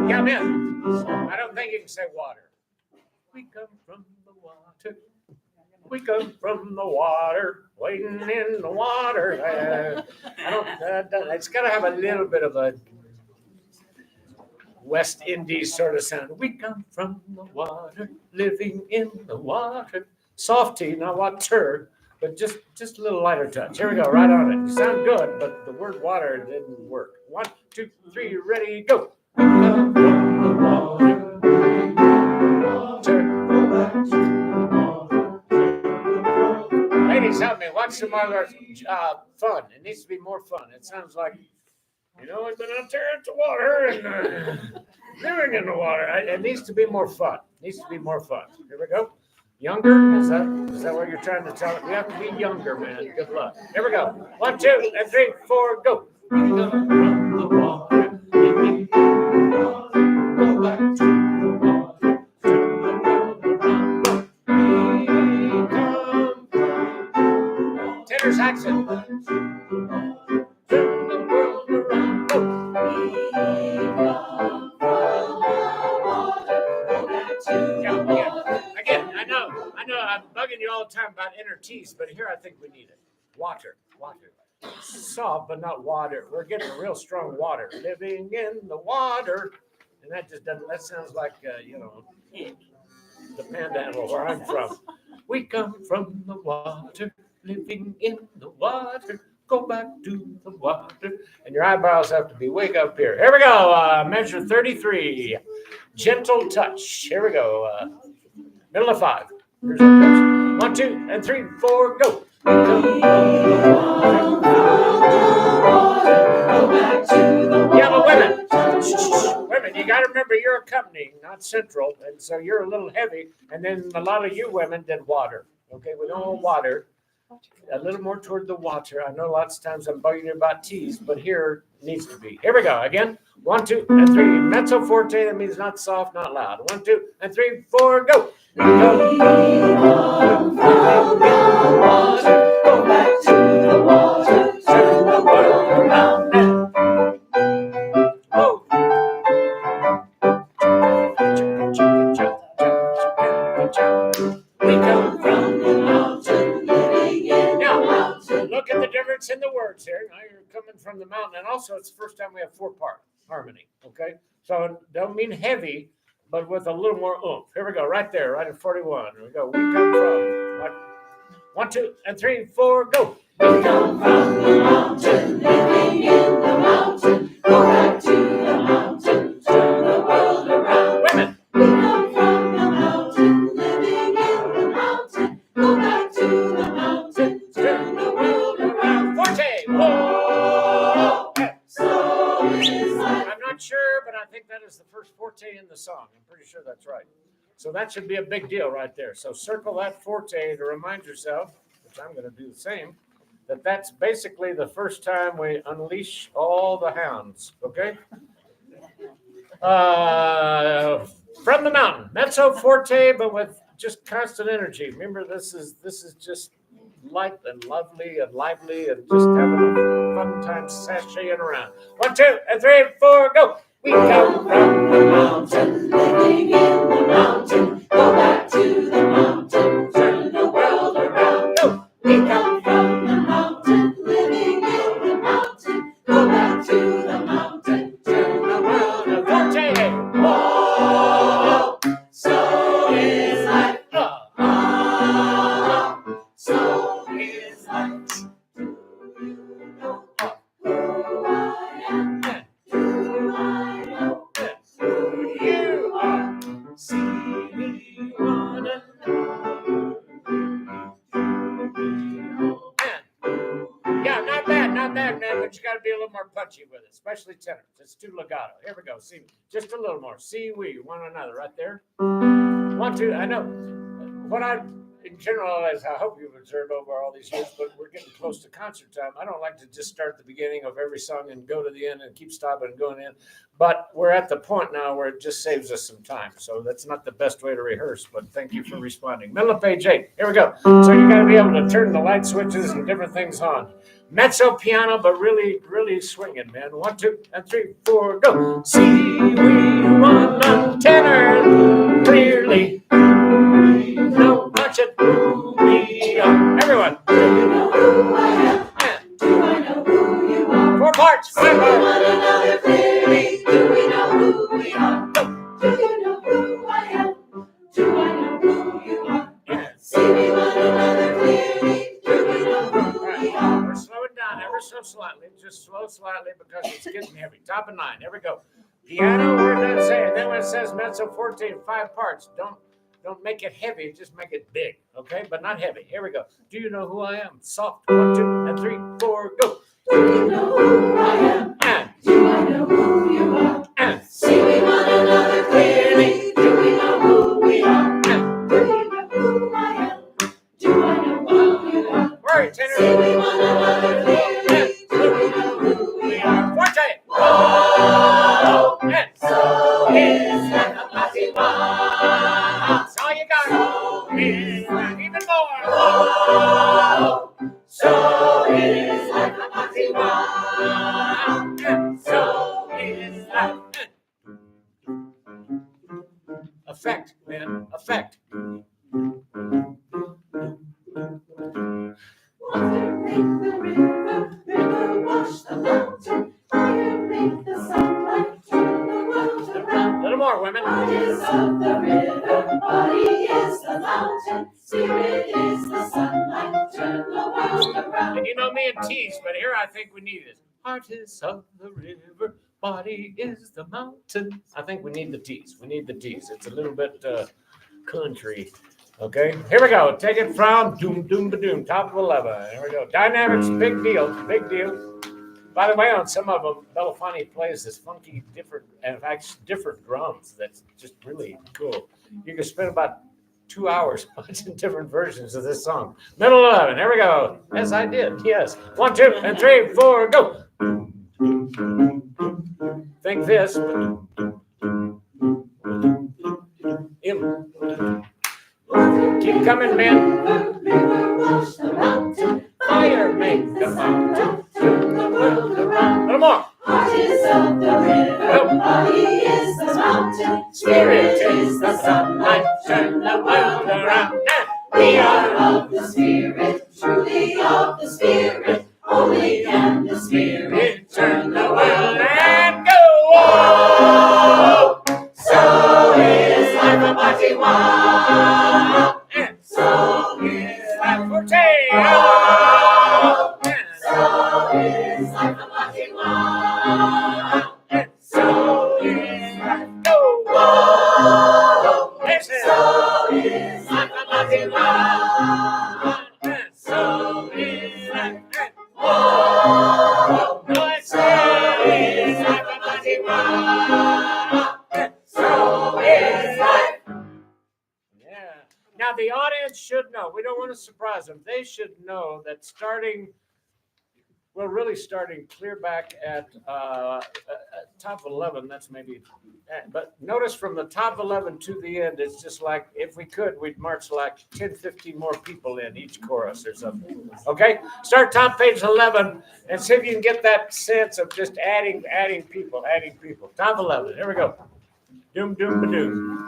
Speaker 1: Yeah, man. I don't think you can say water. We come from the water. We come from the water, wading in the water. It's got to have a little bit of a West Indies sort of sound. We come from the water, living in the water. Softy, not water, but just a little lighter touch. Here we go, right on it. You sound good, but the word water didn't work. 1, 2, 3, ready, go. We come from the water, ladies, help me. What's some other fun? It needs to be more fun. It sounds like, we've been out there at the water and living in the water. It needs to be more fun. It needs to be more fun. Here we go. Younger? Is that what you're trying to tell us? We have to be younger, man. Good luck. Here we go. 1, 2, 3, 4, go. We come from the water. Go back to the water. Turn the world around. We come from tenor saxon. Turn the world around. Go.
Speaker 2: We come from the water, go back to the water.
Speaker 1: Again, I know, I'm bugging you all the time about inner T's, but here I think we need it. Water. Soft, but not water. We're getting a real strong water. Living in the water. And that just doesn't, that sounds like, the panhandle where I'm from. We come from the water, living in the water. Go back to the water. And your eyebrows have to be way up here. Here we go. Measure 33. Gentle touch. Here we go. Middle of 5. Here's our touch. 1, 2, 3, 4, go.
Speaker 2: We come from the water, go back to the water.
Speaker 1: Yeah, but women, you got to remember you're accompanying, not central, and so you're a little heavy. And then a lot of you women did water. Okay, we don't want water. A little more toward the water. I know lots of times I'm bugging you about T's, but here it needs to be. Here we go. Again. 1, 2, 3. Mezzo forte. That means not soft, not loud. 1, 2, 3, 4. Go.
Speaker 2: We come from the water, go back to the water, turn the world around.
Speaker 1: Oh.
Speaker 2: We come from the mountain, living in the mountain.
Speaker 1: Look at the difference in the words here. Now you're coming from the mountain, and also it's the first time we have 4-part harmony. Okay, so it don't mean heavy, but with a little more oomph. Here we go, right there, right at 41. Here we go. We come from what? 1, 2, 3, 4, go.
Speaker 2: We come from the mountain, living in the mountain. Go back to the mountain, turn the world around.
Speaker 1: Women.
Speaker 2: We come from the mountain, living in the mountain. Go back to the mountain, turn the world around.
Speaker 1: think that is the first forte in the song. I'm pretty sure that's right. So that should be a big deal right there. So circle that forte to remind yourself, which I'm going to do the same, that that's basically the first time we unleash all the hounds, okay? From the mountain, mezzo forte, but with just constant energy. Remember, this is just light and lovely and lively and just having a fun time sashaying around. 1, 2, and 3, 4, go. We come from the mountain,
Speaker 2: living in the mountain, go back to the mountain, turn the world around.
Speaker 1: go.
Speaker 2: We come from the mountain, living in the mountain, go back to the mountain, turn the world around.
Speaker 1: Forte.
Speaker 2: Oh, so is life. Ah, so is life. Do you know who I am? Do I know who you are? See me one another.
Speaker 1: Yeah, not bad, man, but you got to be a little more punchy with it, especially tenors. It's too legato. Here we go. See, just a little more. See, we, one another, right there. 1, 2. I know what I, in general, as I hope you've observed over all these years, but we're getting close to concert time. I don't like to just start the beginning of every song and go to the end and keep stopping and going in. But we're at the point now where it just saves us some time. So that's not the best way to rehearse, but thank you for responding. Middle of page 8. Here we go. So you got to be able to turn the light switches and different things on. Mezzo piano, but really, really swinging, man. 1, 2, and 3, 4, go. See, we want a tenor clearly. No, punch it. We are. Everyone.
Speaker 2: Do you know who I am? Do I know who you are?
Speaker 1: 4 parts.
Speaker 2: See we one another clearly. Do we know who we are? Do you know who I am? Do I know who you are?
Speaker 1: Yeah.
Speaker 2: See we one another clearly. Do we know who we are?
Speaker 1: We're slowing down ever so slightly. Just slow slightly because it's getting heavy. Top of 9. There we go. Piano, we're not saying. Then when it says mezzo forte, 5 parts. Don't make it heavy. Just make it big, okay? But not heavy. Here we go. Do you know who I am? Soft. 1, 2, and 3, 4, go.
Speaker 2: Do you know who I am?
Speaker 1: And
Speaker 2: Do I know who you are? See we one another clearly. Do we know who we are? Do you know who I am? Do I know who you are?
Speaker 1: right,
Speaker 2: See
Speaker 1: tenor.
Speaker 2: we one another clearly. Do we know who we are?
Speaker 1: Forte.
Speaker 2: Oh,
Speaker 1: And
Speaker 2: so is life a party wow.
Speaker 1: that's all you got.
Speaker 2: So
Speaker 1: Is even more.
Speaker 2: oh, so is life a party wow. So is life.
Speaker 1: Effect, man. Effect.
Speaker 2: Water make the river wash the mountain, fire make the sunlight turn the world
Speaker 1: A
Speaker 2: around.
Speaker 1: little more, women.
Speaker 2: Heart is of the river, body is the mountain, spirit is the sunlight, turn the world around.
Speaker 1: And you know me and tease, but here I think we need it. Heart is of the river, body is the mountain. I think we need the tease. We need the tease. It's a little bit country. Okay, here we go. Take it from doom doom ba doom, top of 11. Here we go. Dynamics, big deal, big deal. By the way, on some of them, Belafonte plays this funky, different, and in fact, different drums. That's just really cool. You can spend about 2 hours watching different versions of this song. Middle 11. Here we go. Yes, I did. Yes. 1, 2, and 3, 4, go. Think this. Keep coming, man.
Speaker 2: River wash the mountain,
Speaker 1: Fire make the mountain turn the world around. A little more.
Speaker 2: heart is of the river, body is the mountain, spirit is the sunlight,
Speaker 1: turn the world around.
Speaker 2: we are of the spirit, truly of the spirit, only can the spirit turn the world
Speaker 1: And go.
Speaker 2: Oh, so is life a party wow.
Speaker 1: And
Speaker 2: So is life.
Speaker 1: forte.
Speaker 2: Oh, so is life a party wow.
Speaker 1: And
Speaker 2: So is life.
Speaker 1: go.
Speaker 2: Oh,
Speaker 1: Listen.
Speaker 2: so is life a party wow.
Speaker 1: And
Speaker 2: So is life.
Speaker 1: and
Speaker 2: Oh,
Speaker 1: no, it's
Speaker 2: so is life a party wow.
Speaker 1: No, we don't want to surprise them. They should know that really starting clear back at top 11, that's maybe, but notice from the top 11 to the end, it's just like, if we could, we'd march like 10, 15 more people in each chorus or something. Okay? Start top page 11 and see if you can get that sense of just adding people. Top 11, here we go. Doom, doom, ba-doom.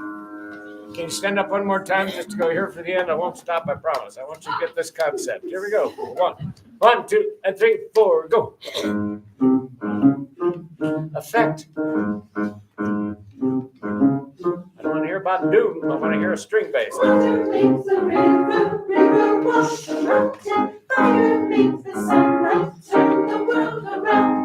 Speaker 1: Can you stand up one more time just to go here for the end? I won't stop, I promise. I want you to get this concept. Here we go. One, 2, and 3, 4, go. Effect. I don't want to hear about doom. I want to hear a string bass.
Speaker 2: Water makes the river wash around, and fire makes the sunlight turn the world around.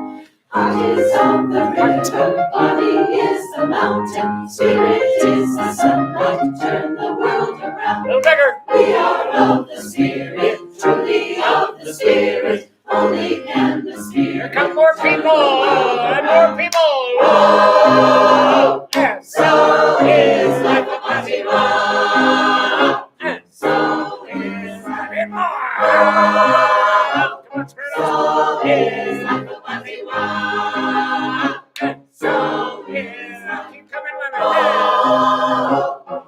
Speaker 2: Heart is of the river, body is the mountain, spirit is the sunlight, turn the world
Speaker 1: A
Speaker 2: around.
Speaker 1: little bigger.
Speaker 2: We are of the spirit, truly of the spirit, only can the
Speaker 1: Here
Speaker 2: spirit.
Speaker 1: come more people and more people.
Speaker 2: Oh,
Speaker 1: And
Speaker 2: so is life a mighty rock,
Speaker 1: and
Speaker 2: so is life.
Speaker 1: and more.
Speaker 2: Oh,
Speaker 1: Come on, Spirit.
Speaker 2: so is life a mighty rock,
Speaker 1: And
Speaker 2: so is life.
Speaker 1: keep coming, women.
Speaker 2: Oh,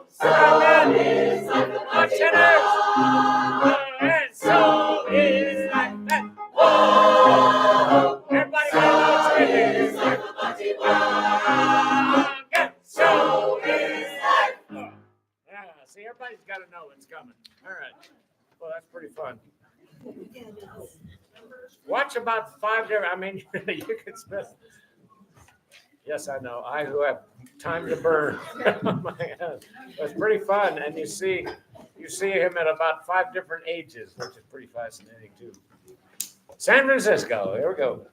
Speaker 2: so is life a
Speaker 1: More
Speaker 2: mighty
Speaker 1: tenors.
Speaker 2: rock,
Speaker 1: And
Speaker 2: so is life.
Speaker 1: oh,
Speaker 2: Oh,
Speaker 1: everybody
Speaker 2: so
Speaker 1: got
Speaker 2: is
Speaker 1: notes
Speaker 2: life a mighty rock,
Speaker 1: and
Speaker 2: so is life.
Speaker 1: yeah, see, everybody's got to know it's coming. All right. Well, that's pretty fun. Watch about 5 different. I mean, you could spend. Yes, I know. I who have time to burn. Oh my God. It's pretty fun, and you see him at about 5 different ages, which is pretty fascinating too. San Francisco. Here we go.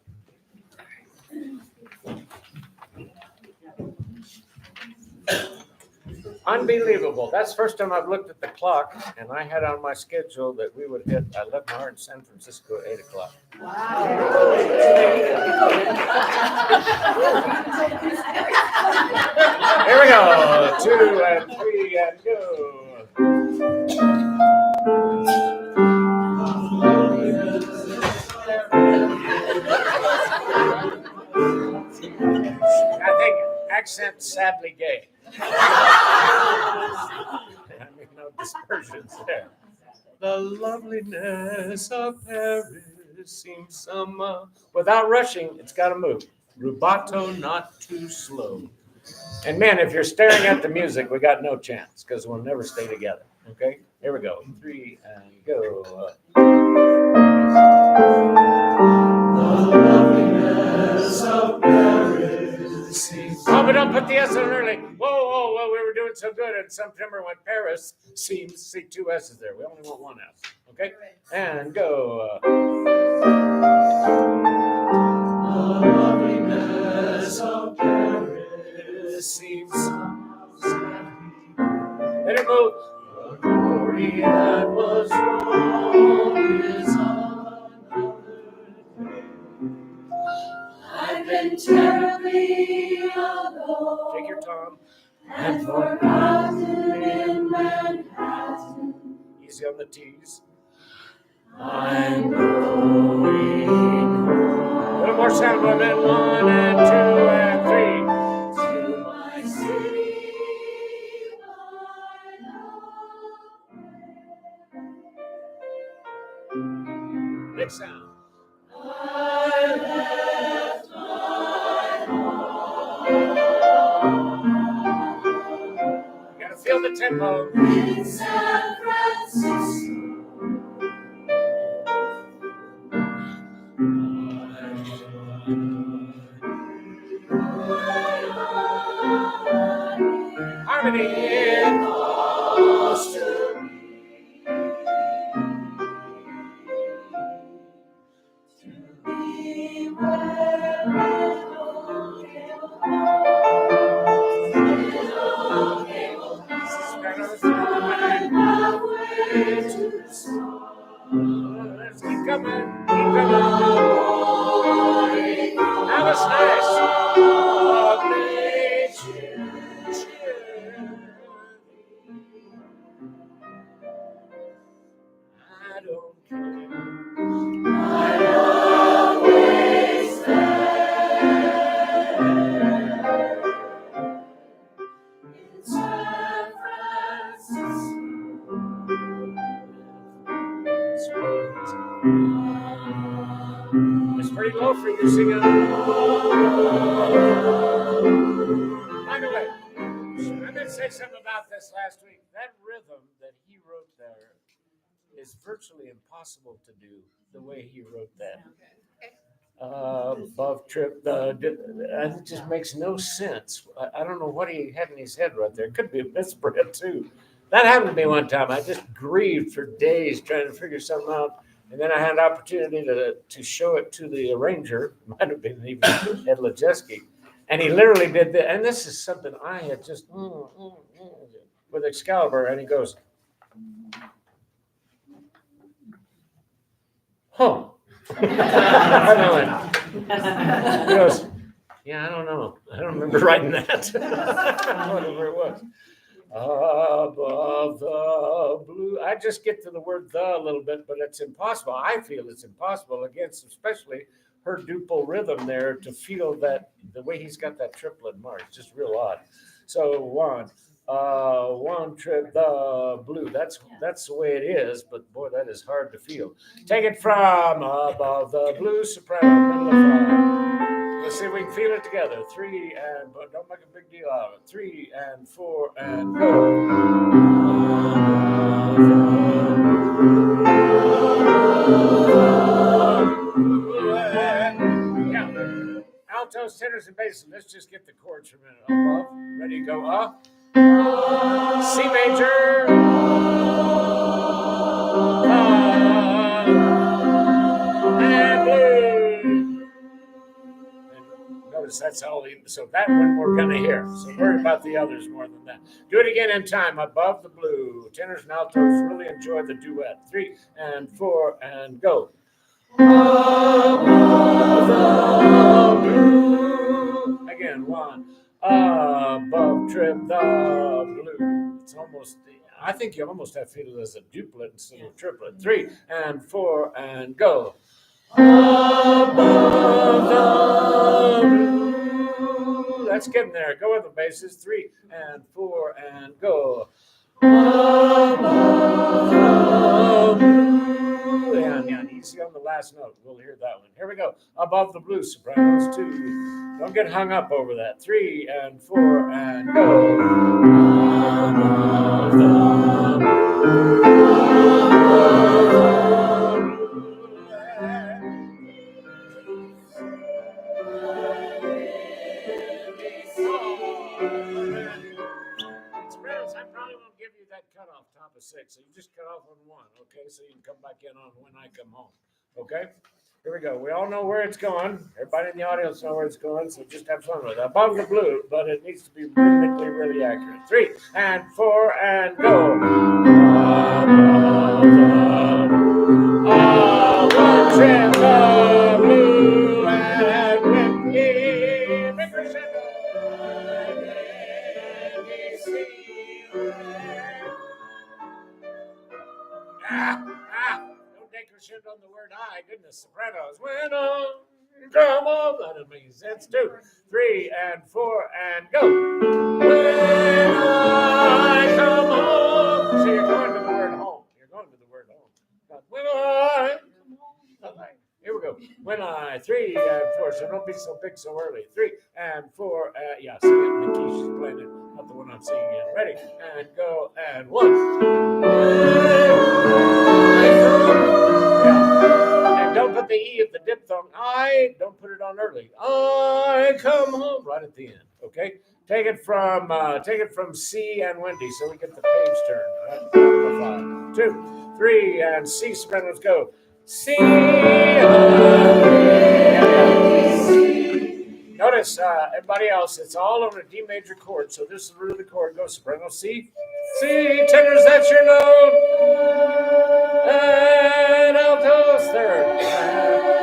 Speaker 1: Unbelievable. That's the first time I've looked at the clock, and I had on my schedule that we would hit. I left my heart in San Francisco at 8 o'clock. Here we go. 2 and 3 and go. I think accent sadly gay. I mean, no dispersions there. The loveliness of Paris seems some. Without rushing, it's got to move. Rubato, not too slow. And man, if you're staring at the music, we got no chance because we'll never stay together. Okay, here we go. 3 and go. Oh, but don't put the S on early. Whoa, we were doing so good in September when Paris seems, see 2 S's there. We only want 1 S. Okay? And go. The loveliness of Paris seems let it move. The glory that was wrong is another day.
Speaker 2: I've been terribly alone
Speaker 1: Take your time.
Speaker 2: and forgotten in Manhattan.
Speaker 1: Easy on the T's.
Speaker 2: I'm going home
Speaker 1: A little more sound, women. 1 and 2 and 3.
Speaker 2: to my city, my
Speaker 1: Big sound.
Speaker 2: I left my
Speaker 1: You gotta feel the tempo.
Speaker 2: home in San Francisco.
Speaker 1: Harmony.
Speaker 2: Close to be where halfway to the sun.
Speaker 1: Let's keep coming. Keep coming. That was nice. I don't care.
Speaker 2: I'll always stand in San Francisco.
Speaker 1: It's pretty low for you to sing it. By the way, I did say something about this last week. That rhythm that he wrote there is virtually impossible to do the way he wrote that. Above trip, it just makes no sense. I don't know what he had in his head right there. It could be a misprint too. That happened to me one time. I just grieved for days trying to figure something out. And then I had an opportunity to show it to the arranger, might have been even Ed Lejeski. And he literally did that. And this is something I had just with Excalibur. And he goes, huh. He goes, yeah, I don't know. I don't remember writing that. Whatever it was. Above the blue. I just get to the word the a little bit, but it's impossible. I feel it's impossible against especially her duple rhythm there to feel that the way he's got that triplet mark. It's just real odd. So one trip the blue. That's the way it is, but boy, that is hard to feel. Take it from above the blue soprano, middle of five. Let's see if we can feel it together. 3 and, but don't make a big deal out of it. 3 and 4 and go. Yeah. Altos, tenors, and basses. Let's just get the chords for a minute. Above. Ready, go up. C major. And blue. Notice that's all. So that one we're gonna hear. So worry about the others more than that. Do it again in time. Above the blue. Tenors and altos really enjoy the duet. 3 and 4 and go. Above the blue. Again, 1. Above trip the blue. It's almost. I think you almost have to feel it as a duplet instead of a triplet. 3 and 4 and go. Above the blue. Let's get in there. Go with the basses. 3 and 4 and go. Above the blue. And easy on the last note. We'll hear that one. Here we go. Above the blue, sopranos. 2. Don't get hung up over that. 3 and 4 and go. Above the blue. Sopranos, I probably won't give you that cutoff top of 6. So you just cut off on 1, okay? So you can come back in on When I Come Home, okay? Here we go. We all know where it's going. Everybody in the audience know where it's going, so just have fun with it. Above the blue, but it needs to be rhythmically really accurate. 3 and 4 and go. Above the blue. One trip the blue and with me. Big crescendo. Don't take crescendo on the word I. Goodness, sopranos. When I come home. That doesn't make sense. 2, 3 and 4 and go. When I come home. So you're going to the word home. You're going to the word home. When I come home. Here we go. When I 3 and 4. So don't be so big so early. 3 and 4. Yeah, sing it. Nikisha's playing it. Not the one I'm singing in. Ready? And go. And 1. Yeah. And don't put the E of the diphthong. I don't put it on early. I come home right at the end. Okay. Take it from C and Wendy, so we get the page turn. Right? 5, 2, 3, and C sopranos go. C. Notice everybody else, it's all on a D major chord. So this is the root of the chord. Go soprano C. C. Tenors, that's your note. And altos third.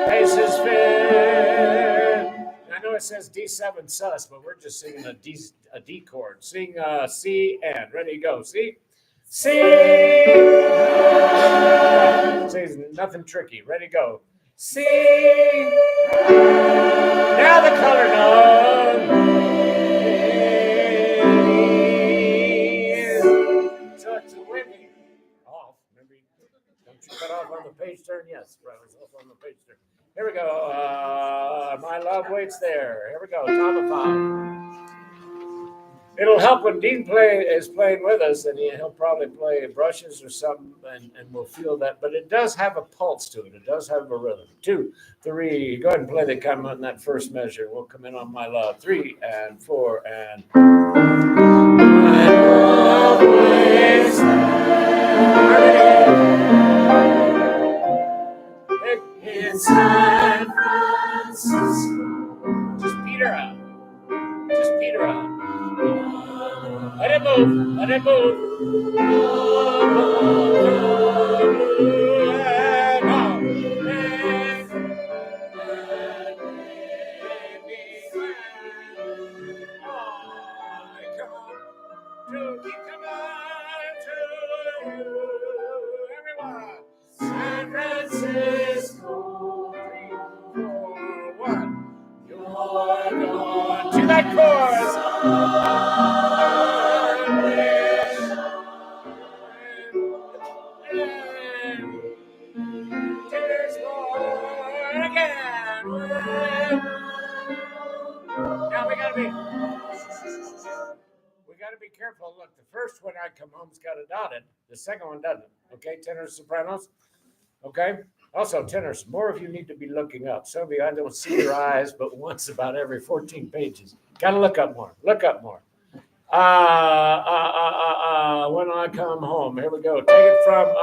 Speaker 1: Basses fifth. I know it says D7 sus, but we're just singing a D chord. Sing C and ready go. C. See, nothing tricky. Ready, go. See, now the color note. So it's a windy off. Remember, don't you cut off on the page turn? Yes, right, it's off on the page turn. Here we go. My love waits there. Here we go. Top of 5. It'll help when Dean is playing with us, and he'll probably play brushes or something, and we'll feel that. But it does have a pulse to it. It does have a rhythm. 2, 3. Go ahead and play the come on that first measure. We'll come in on my love. 3 and 4 and. My love waits in San Francisco. Just Peter out. Just Peter out. Let it move. Let it move. San Francisco, 3, 4, 1. You're gone to that chorus. Tears born again. Now we gotta be careful. Look, the first one I come home's got a dotted. The second one doesn't. Okay, tenors, sopranos. Okay. Also, tenors, more of you need to be looking up. Some of you, I don't see your eyes, but once about every 14 pages. Got to look up more. Look up more. When I come home. Here we go. Take it from.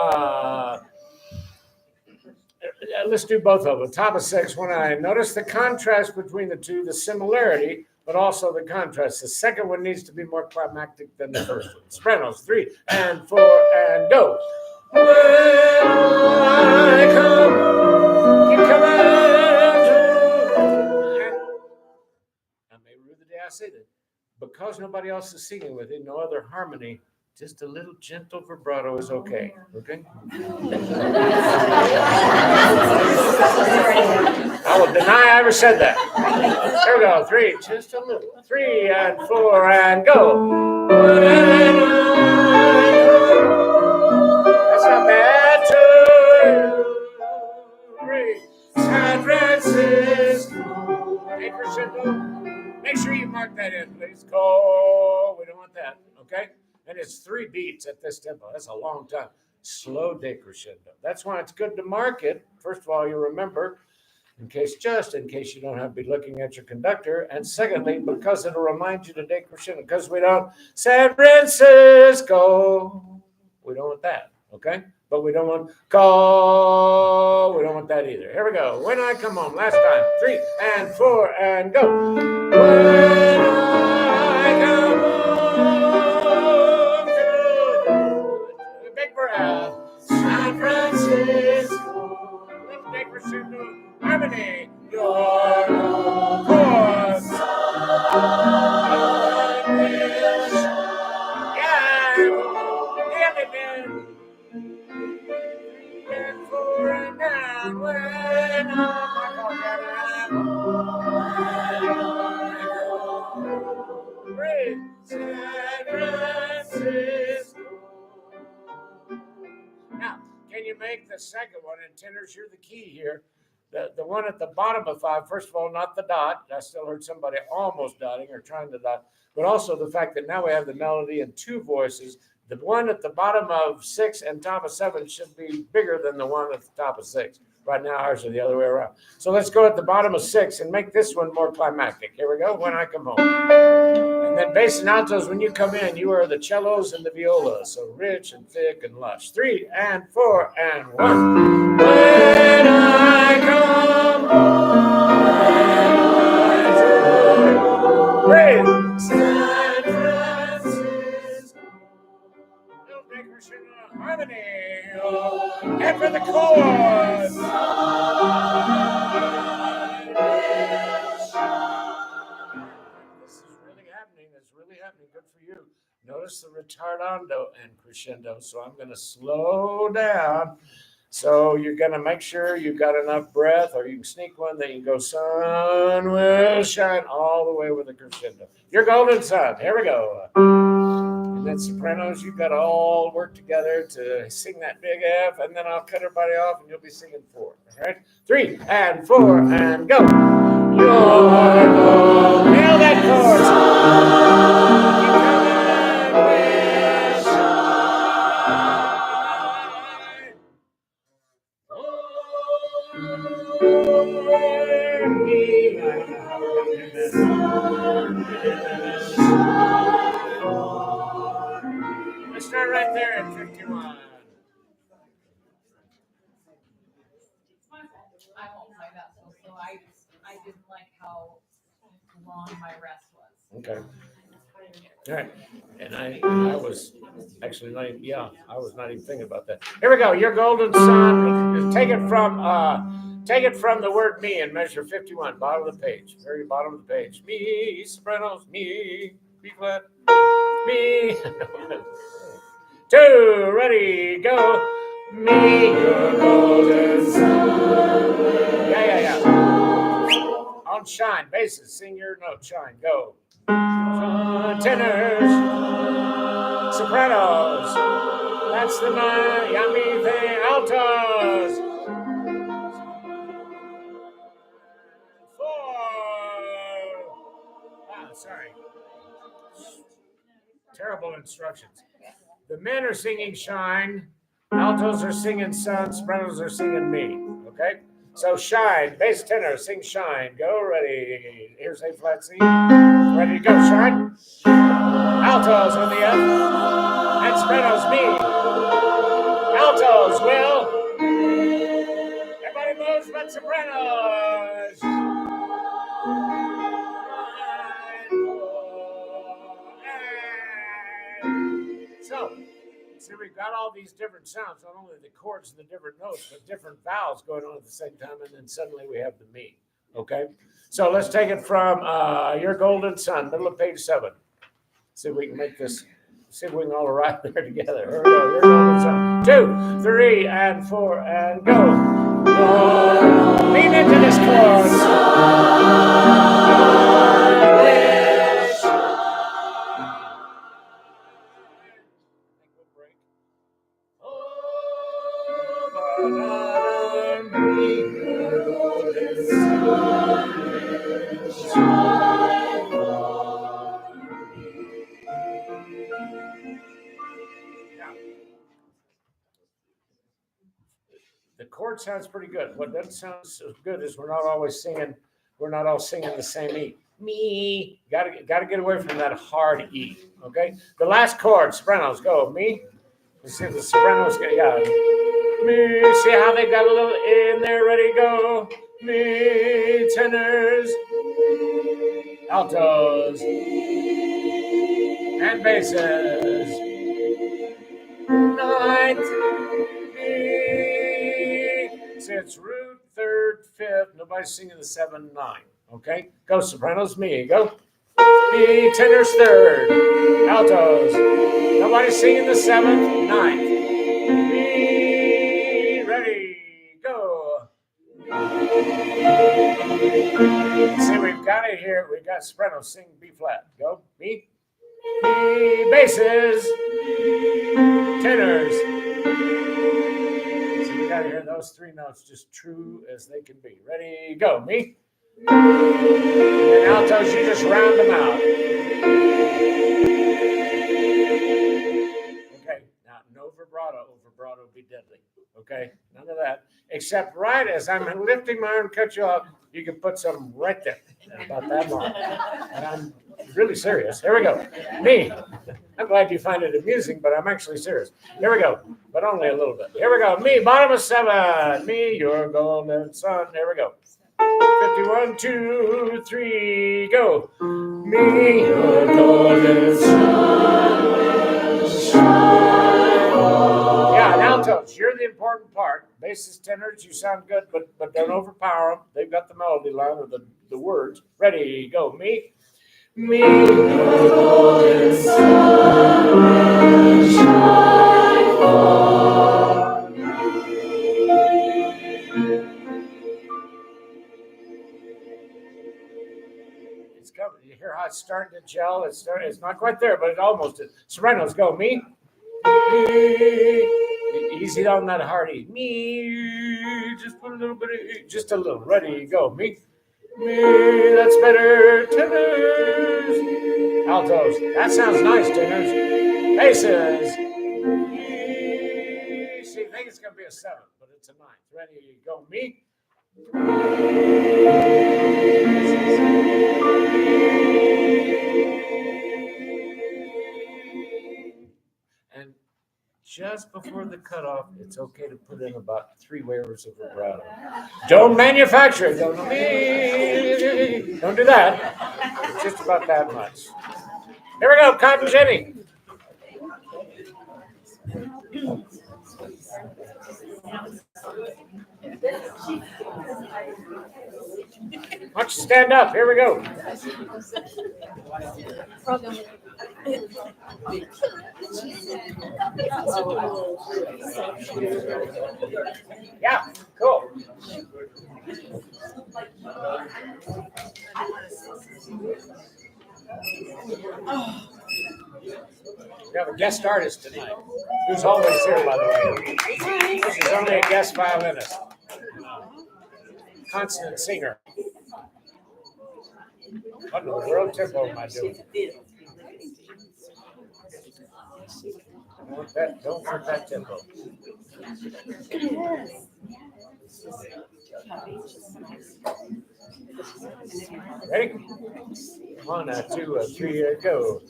Speaker 1: Let's do both of them. Top of 6. When I notice the contrast between the two, the similarity, but also the contrast. The second one needs to be more climactic than the first one. Sopranos. 3 and 4 and go. When I come, keep coming I may rue the day I say that. Because nobody else is singing with it, no other harmony, just a little gentle vibrato is okay. Okay? I will deny I ever said that. Here we go. 3, just a little. 3 and 4 and go. That's not bad. 2, 3. San Francisco. Hey, crescendo. Make sure you mark that in, please. Go. We don't want that. Okay? And it's 3 beats at this tempo. That's a long time. Slow decrescendo. That's why it's good to mark it. First of all, you remember, in case you don't have to be looking at your conductor. And secondly, because it'll remind you to decrescendo. Because we don't, San Francisco. We don't want that. Okay? But we don't want go. We don't want that either. Here we go. When I come home. Last time. 3 and 4 and go. When I come home. Big breath. San Francisco. Little decrescendo. Harmony. Your course. Now, can you make the second one? And tenors, you're the key here. The one at the bottom of 5, first of all, not the dot. I still heard somebody almost dotting or trying to dot, but also the fact that now we have the melody in 2 voices. The one at the bottom of 6 and top of 7 should be bigger than the one at the top of 6. Right now, ours are the other way around. So let's go at the bottom of 6 and make this one more climactic. Here we go. When I come home. And then bass and altos, when you come in, you are the cellos and the violas. So rich and thick and lush. 3 and 4 and 1. When I come home. Breathe. San Francisco. Little decrescendo harmony. And for the chorus. This is really happening. It's really happening. Good for you. Notice the retardando and crescendo. So I'm going to slow down. So you're going to make sure you've got enough breath, or you can sneak one that you can go, sun will shine all the way with the crescendo. Your golden sun. Here we go. And then sopranos, you've got to all work together to sing that big F, and then I'll cut everybody off and you'll be singing 4. All right? 3 and 4 and go. Nail that chorus. Let's start right there at 51.
Speaker 3: I won't play that, so I didn't like how long my rest was.
Speaker 1: Okay. All right. And I was actually not even, I was not even thinking about that. Here we go. Your golden sun. Take it from the word me and measure 51, bottom of the page. Very bottom of the page. Me, sopranos, me, B flat, me. 2, ready, go. Me, your golden sun. Yeah. On shine, basses, sing your note, shine, go. Tenors, sopranos, that's the yummy thing, altos. 4. Sorry. Terrible instructions. The men are singing shine, altos are singing sun, sopranos are singing me. Okay? So shine, bass tenor, sing shine. Go, ready. Here's A flat C. Ready to go, shine. Altos on the F. And sopranos, me. Altos, Will. Everybody moves but sopranos. 5, 4, and so, see, we've got all these different sounds, not only the chords and the different notes, but different vowels going on at the same time, and then suddenly we have the me. Okay? So let's take it from Your Golden Sun, middle of page 7. See if we can make this, see if we can all arrive there together. Here we go. Your Golden Sun. 2, 3, and 4, and go. Lean into this chorus. The chord sounds pretty good. What doesn't sound so good is we're not all singing the same E. Me. Gotta get away from that hard E. Okay? The last chord, sopranos, go. Me. You see the sopranos get, Me. See how they got a little in there, ready, go. Me. Tenors. Altos. And basses. 9th. See, it's root, 3rd, 5th. Nobody's singing the 7, 9. Okay? Go, sopranos, me. Go. Me, tenors, 3rd. Altos. Nobody's singing the 7th, 9th. Me, ready, go. See, we've got it here. We've got sopranos, sing B flat. Go. Me. Me, basses. Tenors. Got to hear those 3 notes just true as they can be. Ready, go. Me. And altos, you just round them out. Okay, now no vibrato. Vibrato would be deadly. Okay, none of that. Except right as I'm lifting my arm to cut you off, you can put some right there. About that long. And I'm really serious. Here we go. Me. I'm glad you find it amusing, but I'm actually serious. Here we go. But only a little bit. Here we go. Me, bottom of 7. Me, your golden sun. Here we go. 51, 2, 3, go. Me, your golden sun. Yeah, and altos, you're the important part. Basses, tenors, you sound good, but don't overpower them. They've got the melody line or the words. Ready, go. Me. me.
Speaker 2: The golden sun will shine for me.
Speaker 1: It's coming. You hear how it's starting to gel? It's not quite there, but it almost is. Sopranos go me. Easy on that hearty. Me. Just put a little bit of, just a little. Ready, go. Me. That's better. Tenors. Altos. That sounds nice, tenors. Basses. See, I think it's going to be a 7, but it's a 9. Ready, go. Me. And just before the cutoff, it's okay to put in about 3 waivers of vibrato. Don't manufacture it. Don't do that. It's just about that much. Here we go, Cotton Jenny. Why don't you stand up? Here we go. Yeah, cool. We have a guest artist tonight, who's always here, by the way. She's only a guest violinist, consonant singer. What in the world tempo am I doing? Don't hurt that tempo. Ready? 1, 2, 3, go.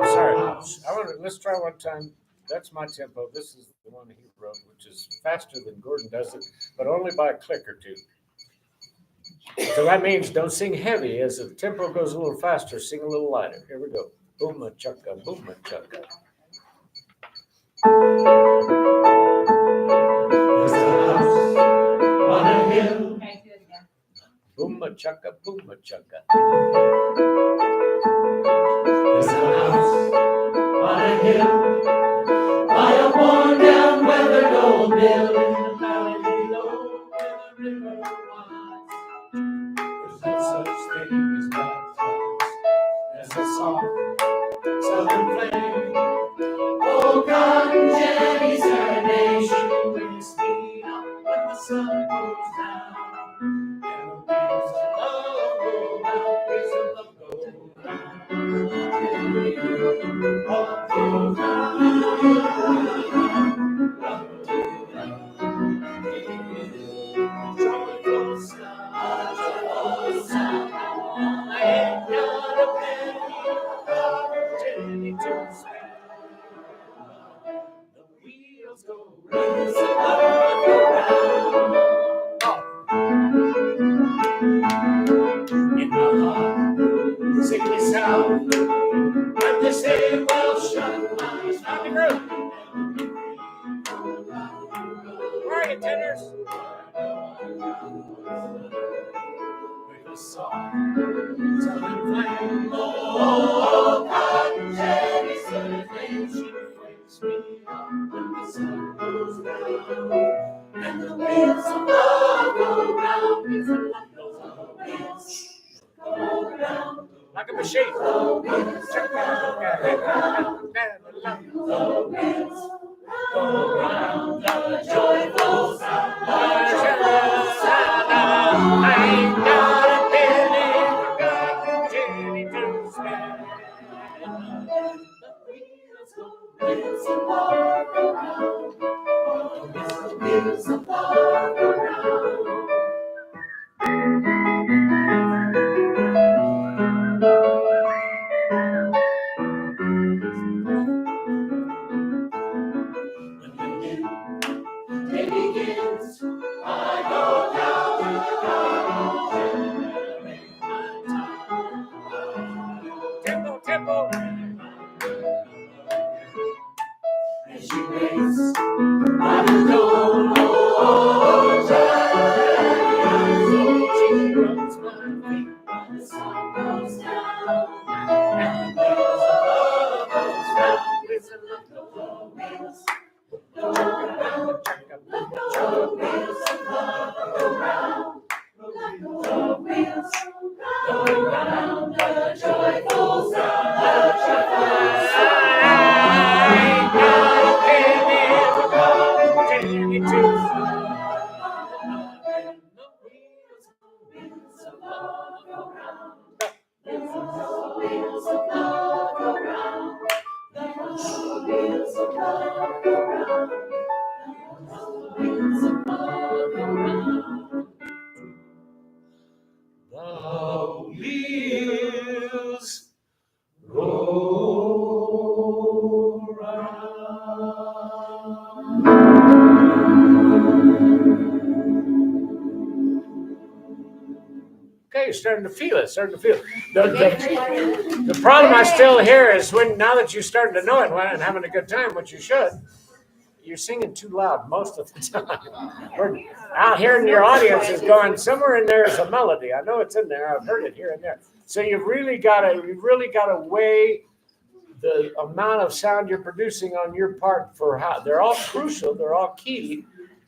Speaker 1: Sorry, let's try one time. That's my tempo. This is the one he wrote, which is faster than Gordon does it, but only by a click or two. So that means don't sing heavy. As the tempo goes a little faster, sing a little lighter. Here we go. Boom a chugga, boom a chugga.
Speaker 2: There's a house on a hill.
Speaker 3: Okay, do it again.
Speaker 1: Boom a chugga, boom a chugga.
Speaker 2: There's a house on a hill by a worn down weathered old mill in the valley below where the river winds. There's no such thing as bad times. There's a soft southern flame. Oh, Cotton Jenny's her name. She wakes me up when the sun goes down. And the wheels of love go round, wheels of love go round. Love go round, love go round. Joyful sound, joyful sound. I ain't got a penny, opportunity to spend. The wheels go round, wheels of love go round. In my heart, sickly sound. When they say, well, shut my eyes.
Speaker 1: Stop the group. Where are you, tenors?
Speaker 2: With a soft southern flame. Oh, Cotton Jenny's southern flame. She wakes me up when the sun goes down. And the wheels of love go round. Wheels of love go round.
Speaker 1: Like a machine.
Speaker 2: The wheels go round. The joyful sound. The joyful sound.
Speaker 1: I ain't got a penny, got a penny to spend.
Speaker 2: The wheels of love go round. The wheels of love go round. When the wheels go round. Let the wheels of love go round. Let the wheels go round. A joyful sound. A joyful wheels of love go round. Let the wheels of love go round. Wheels of love go round.
Speaker 1: The wheels go okay, you're starting to feel it, The problem I still hear is now that you're starting to know it and having a good time, which you should, you're singing too loud most of the time. We're out here in your audience is going, somewhere in there is a melody. I know it's in there. I've heard it here and there. So you've really got to weigh the amount of sound you're producing on your part for how they're all crucial, they're all key.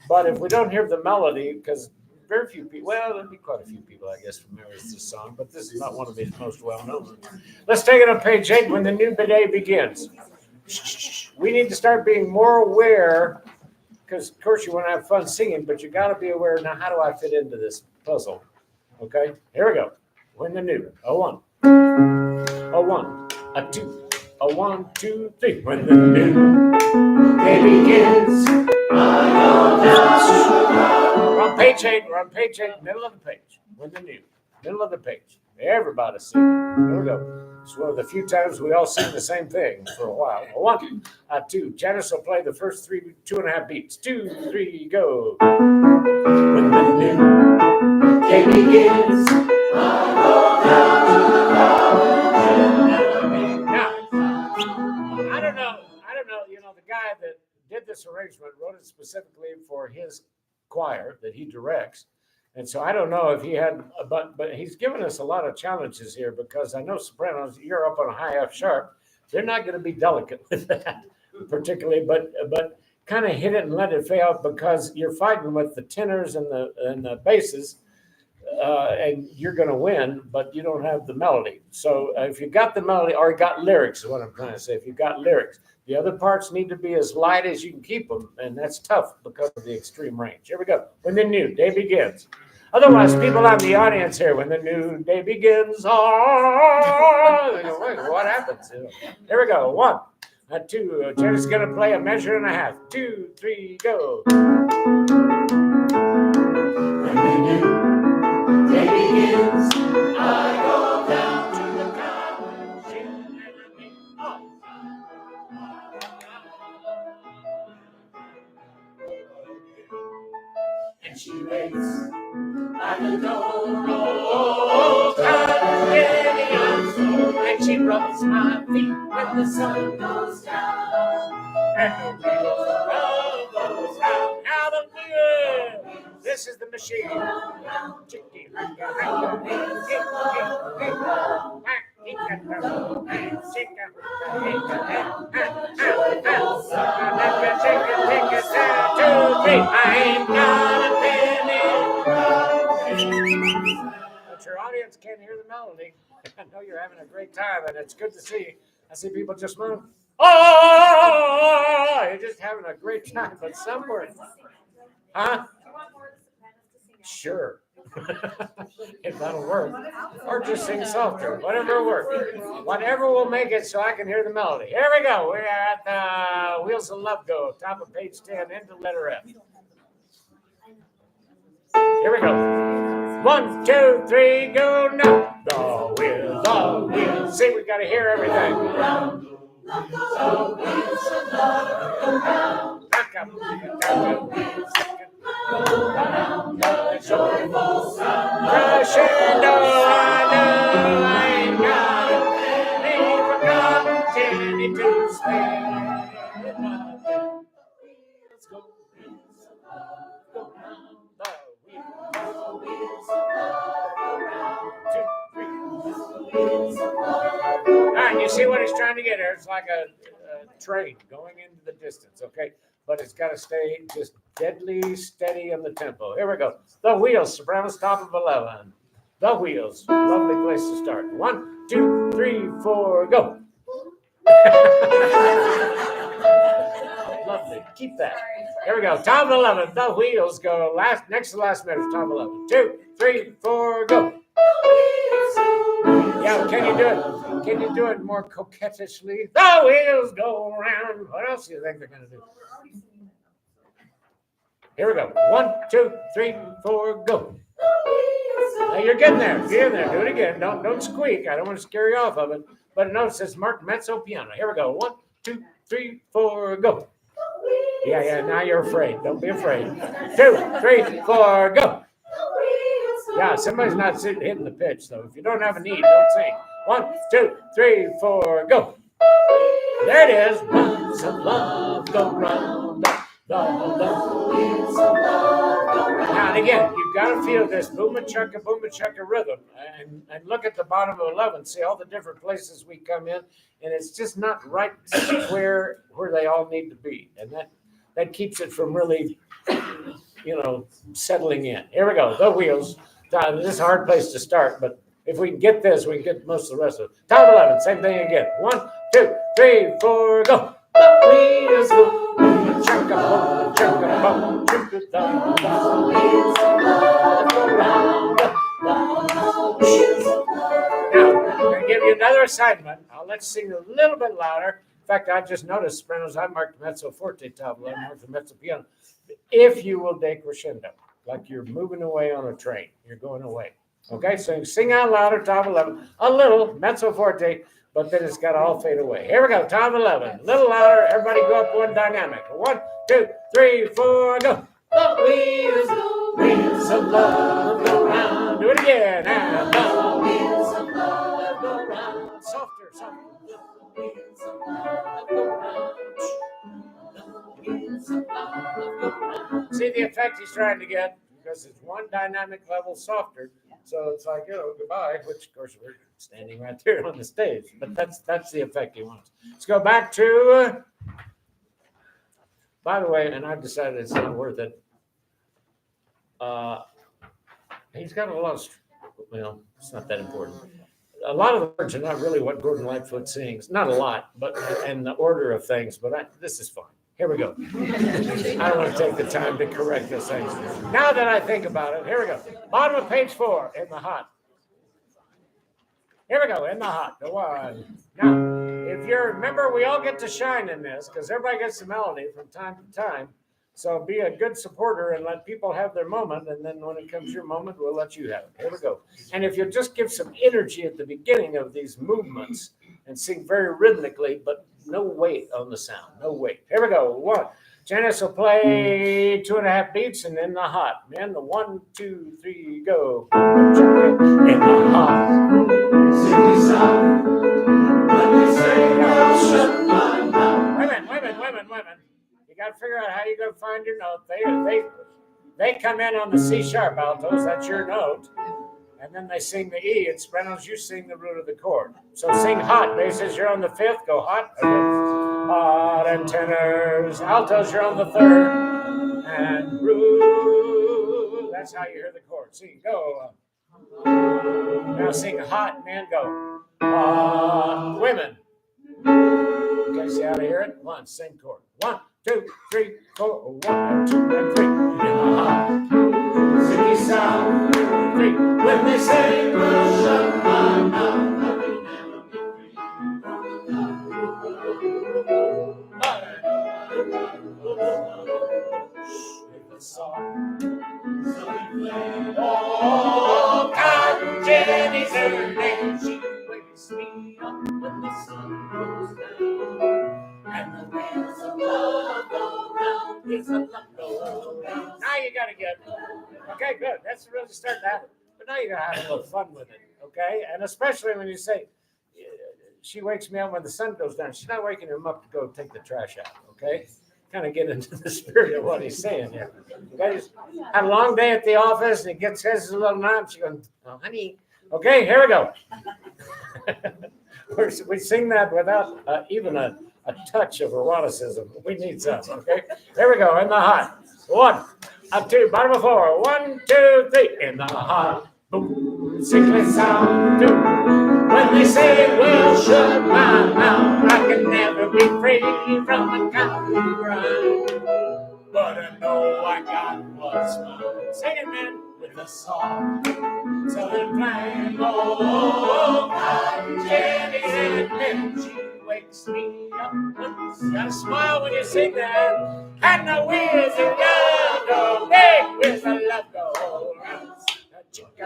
Speaker 1: But if we don't hear the melody, because very few people, well, there'd be quite a few people, I guess, familiar with this song, but this is not one of his most well-known. Let's take it on page 8, When the New Day Begins. We need to start being more aware, because of course you want to have fun singing, but you got to be aware, now how do I fit into this puzzle? Okay, here we go. When the new, a 1, a 1, a 2, a 1, 2, 3. When the new day begins, we're on page 8, middle of the page. When the new, middle of the page. Everybody sing. Here we go. It's one of the few times we all sing the same thing for a while. A 1, a 2. Janice will play the first 2.5 beats. 2, 3, go. When the new day begins, now, I don't know. The guy that did this arrangement wrote it specifically for his choir that he directs. And so I don't know if he had, but he's given us a lot of challenges here, because I know sopranos, you're up on a high F sharp. They're not going to be delicate with that particularly, but kind of hit it and let it fail, because you're fighting with the tenors and the basses, and you're going to win, but you don't have the melody. So if you got the melody, or you got lyrics, is what I'm trying to say. If you've got lyrics, the other parts need to be as light as you can keep them, and that's tough because of the extreme range. Here we go. When the new day begins. Otherwise, people out in the audience here, when the new day begins, what happens? Here we go. 1, a 2. Jenny's going to play a measure and a half. 2, 3, go.
Speaker 2: When the new day begins, I go down to the college and she waits by the door. Oh, and she rubs my feet when the sun goes down.
Speaker 1: And the wheels of love goes round. Now the wheel. This is the machine. But your audience can't hear the melody. I know you're having a great time, and it's good to see. I see people just move. Oh, you're just having a great time, but somewhere, huh? Sure. If that'll work. Or just sing softer. Whatever will work. Whatever will make it so I can hear the melody. Here we go. We're at the Wheels of Love Go, top of page 10, into letter F. Here we go. 1, 2, 3, go now. The wheels. See, we got to hear everything.
Speaker 2: The wheels of love go round.
Speaker 1: Back up.
Speaker 2: The wheels go round. The joyful sound.
Speaker 1: Crescendo, I know I ain't got any forgotten Jenny to spare. Let's go. Go round the wheels.
Speaker 2: The wheels of love go round.
Speaker 1: 2, 3.
Speaker 2: The wheels of love go round.
Speaker 1: All right, you see what he's trying to get here? It's like a train going into the distance, okay? But it's got to stay just deadly steady in the tempo. Here we go. The Wheels, sopranos, top of 11. The Wheels, lovely place to start. 1, 2, 3, 4, go. Lovely. Keep that. Here we go. Top of 11. The Wheels go next to last measure. Top of 11. 2, 3, 4, go. Yeah, can you do it? Can you do it more coquettishly? The wheels go around. What else do you think they're going to do? Here we go. 1, 2, 3, 4, go. Now you're getting there. Get in there. Do it again. Don't squeak. I don't want to scare you off of it. But notice it says marked mezzo piano. Here we go. 1, 2, 3, 4, go. Yeah. Now you're afraid. Don't be afraid. 2, 3, 4, go. Yeah, somebody's not hitting the pitch, though. If you don't have a need, don't sing. 1, 2, 3, 4, go. There it is. Winds of love go round. Now and again, you've got to feel this booma chugga rhythm, and look at the bottom of 11. See all the different places we come in, and it's just not right where they all need to be, and that keeps it from really, settling in. Here we go. The Wheels. This is a hard place to start, but if we can get this, we can get most of the rest of it. Top 11, same thing again. 1, 2, 3, 4, go. The wheels go. Chugga, chugga, bum, chugga, dum, the wheels go round. Now, I'm going to give you another assignment. Let's sing a little bit louder. In fact, I just noticed, sopranos, I marked mezzo forte top 11, marked the mezzo piano. If you will decrescendo, like you're moving away on a train, you're going away. Okay, so sing out louder, top 11, a little mezzo forte, but then it's got to all fade away. Here we go, top 11, a little louder. Everybody go up one dynamic. 1, 2, 3, 4, go. The wheels of love go round. Do it again. And the wheels of love go round. Softer. The wheels of love go round. See the effect he's trying to get, because it's one dynamic level softer. So it's like, goodbye, which of course we're standing right there on the stage. But that's the effect he wants. Let's go back to, by the way, and I've decided it's not worth it. He's got a lot of, it's not that important. A lot of the words are not really what Gordon Lightfoot sings. Not a lot, but in the order of things. But this is fine. Here we go. I don't want to take the time to correct those things. Now that I think about it, here we go. Bottom of page 4, in the hot. Here we go, in the hot, the 1. Now, if you remember, we all get to shine in this, because everybody gets the melody from time to time. So be a good supporter and let people have their moment, and then when it comes your moment, we'll let you have it. Here we go. And if you just give some energy at the beginning of these movements and sing very rhythmically, but no weight on the sound, no weight. Here we go. 1. Janice will play 2.5 beats, and in the hot. Man, the 1, 2, 3, go. In the hot. City sound. When they say I'll shut my mouth. Women. You got to figure out how you're going to find your note. They come in on the C sharp altos. That's your note. And then they sing the E. And sopranos, you sing the root of the chord. So sing hot. Basses, you're on the 5th. Go hot. Okay. Hot and tenors. Altos, you're on the 3rd. And root. That's how you hear the chord. Sing. Go. Now sing hot, man. Go. Women. Okay, see how to hear it? 1, same chord. 1, 2, 3, 4. 1, 2, and 3. City sound. 3. When they say we'll shut my mouth, I will never be free. With a song, so we play. Oh, Cotton Jenny's her name. She wakes me up when the sun goes down. And the wheels of love go round. Wheels of love go round. Now you got to get it. Okay, good. That's really starting to happen. But now you got to have a little fun with it, okay? And especially when you say, she wakes me up when the sun goes down. She's not waking him up to go take the trash out, okay? Kind of get into the spirit of what he's saying here. Okay, just had a long day at the office, and he gets his little nod. She goes, "Oh, honey." Okay, here we go. We sing that without even a a touch of eroticism. We need some, okay? There we go, in the hot. 1, up 2, bottom of 4. 1, 2, 3, in the hot. Boom, sickly sound. 2. When they say, well, shut my mouth, I can never be free from the copyright. But I know I got what's mine. Sing it, man, with a song. Southern twang, oh, Cotton Jenny, and then she wakes me up. Gotta smile when you sing that. And the wheels of love go, big wheels of love go round. Chicka,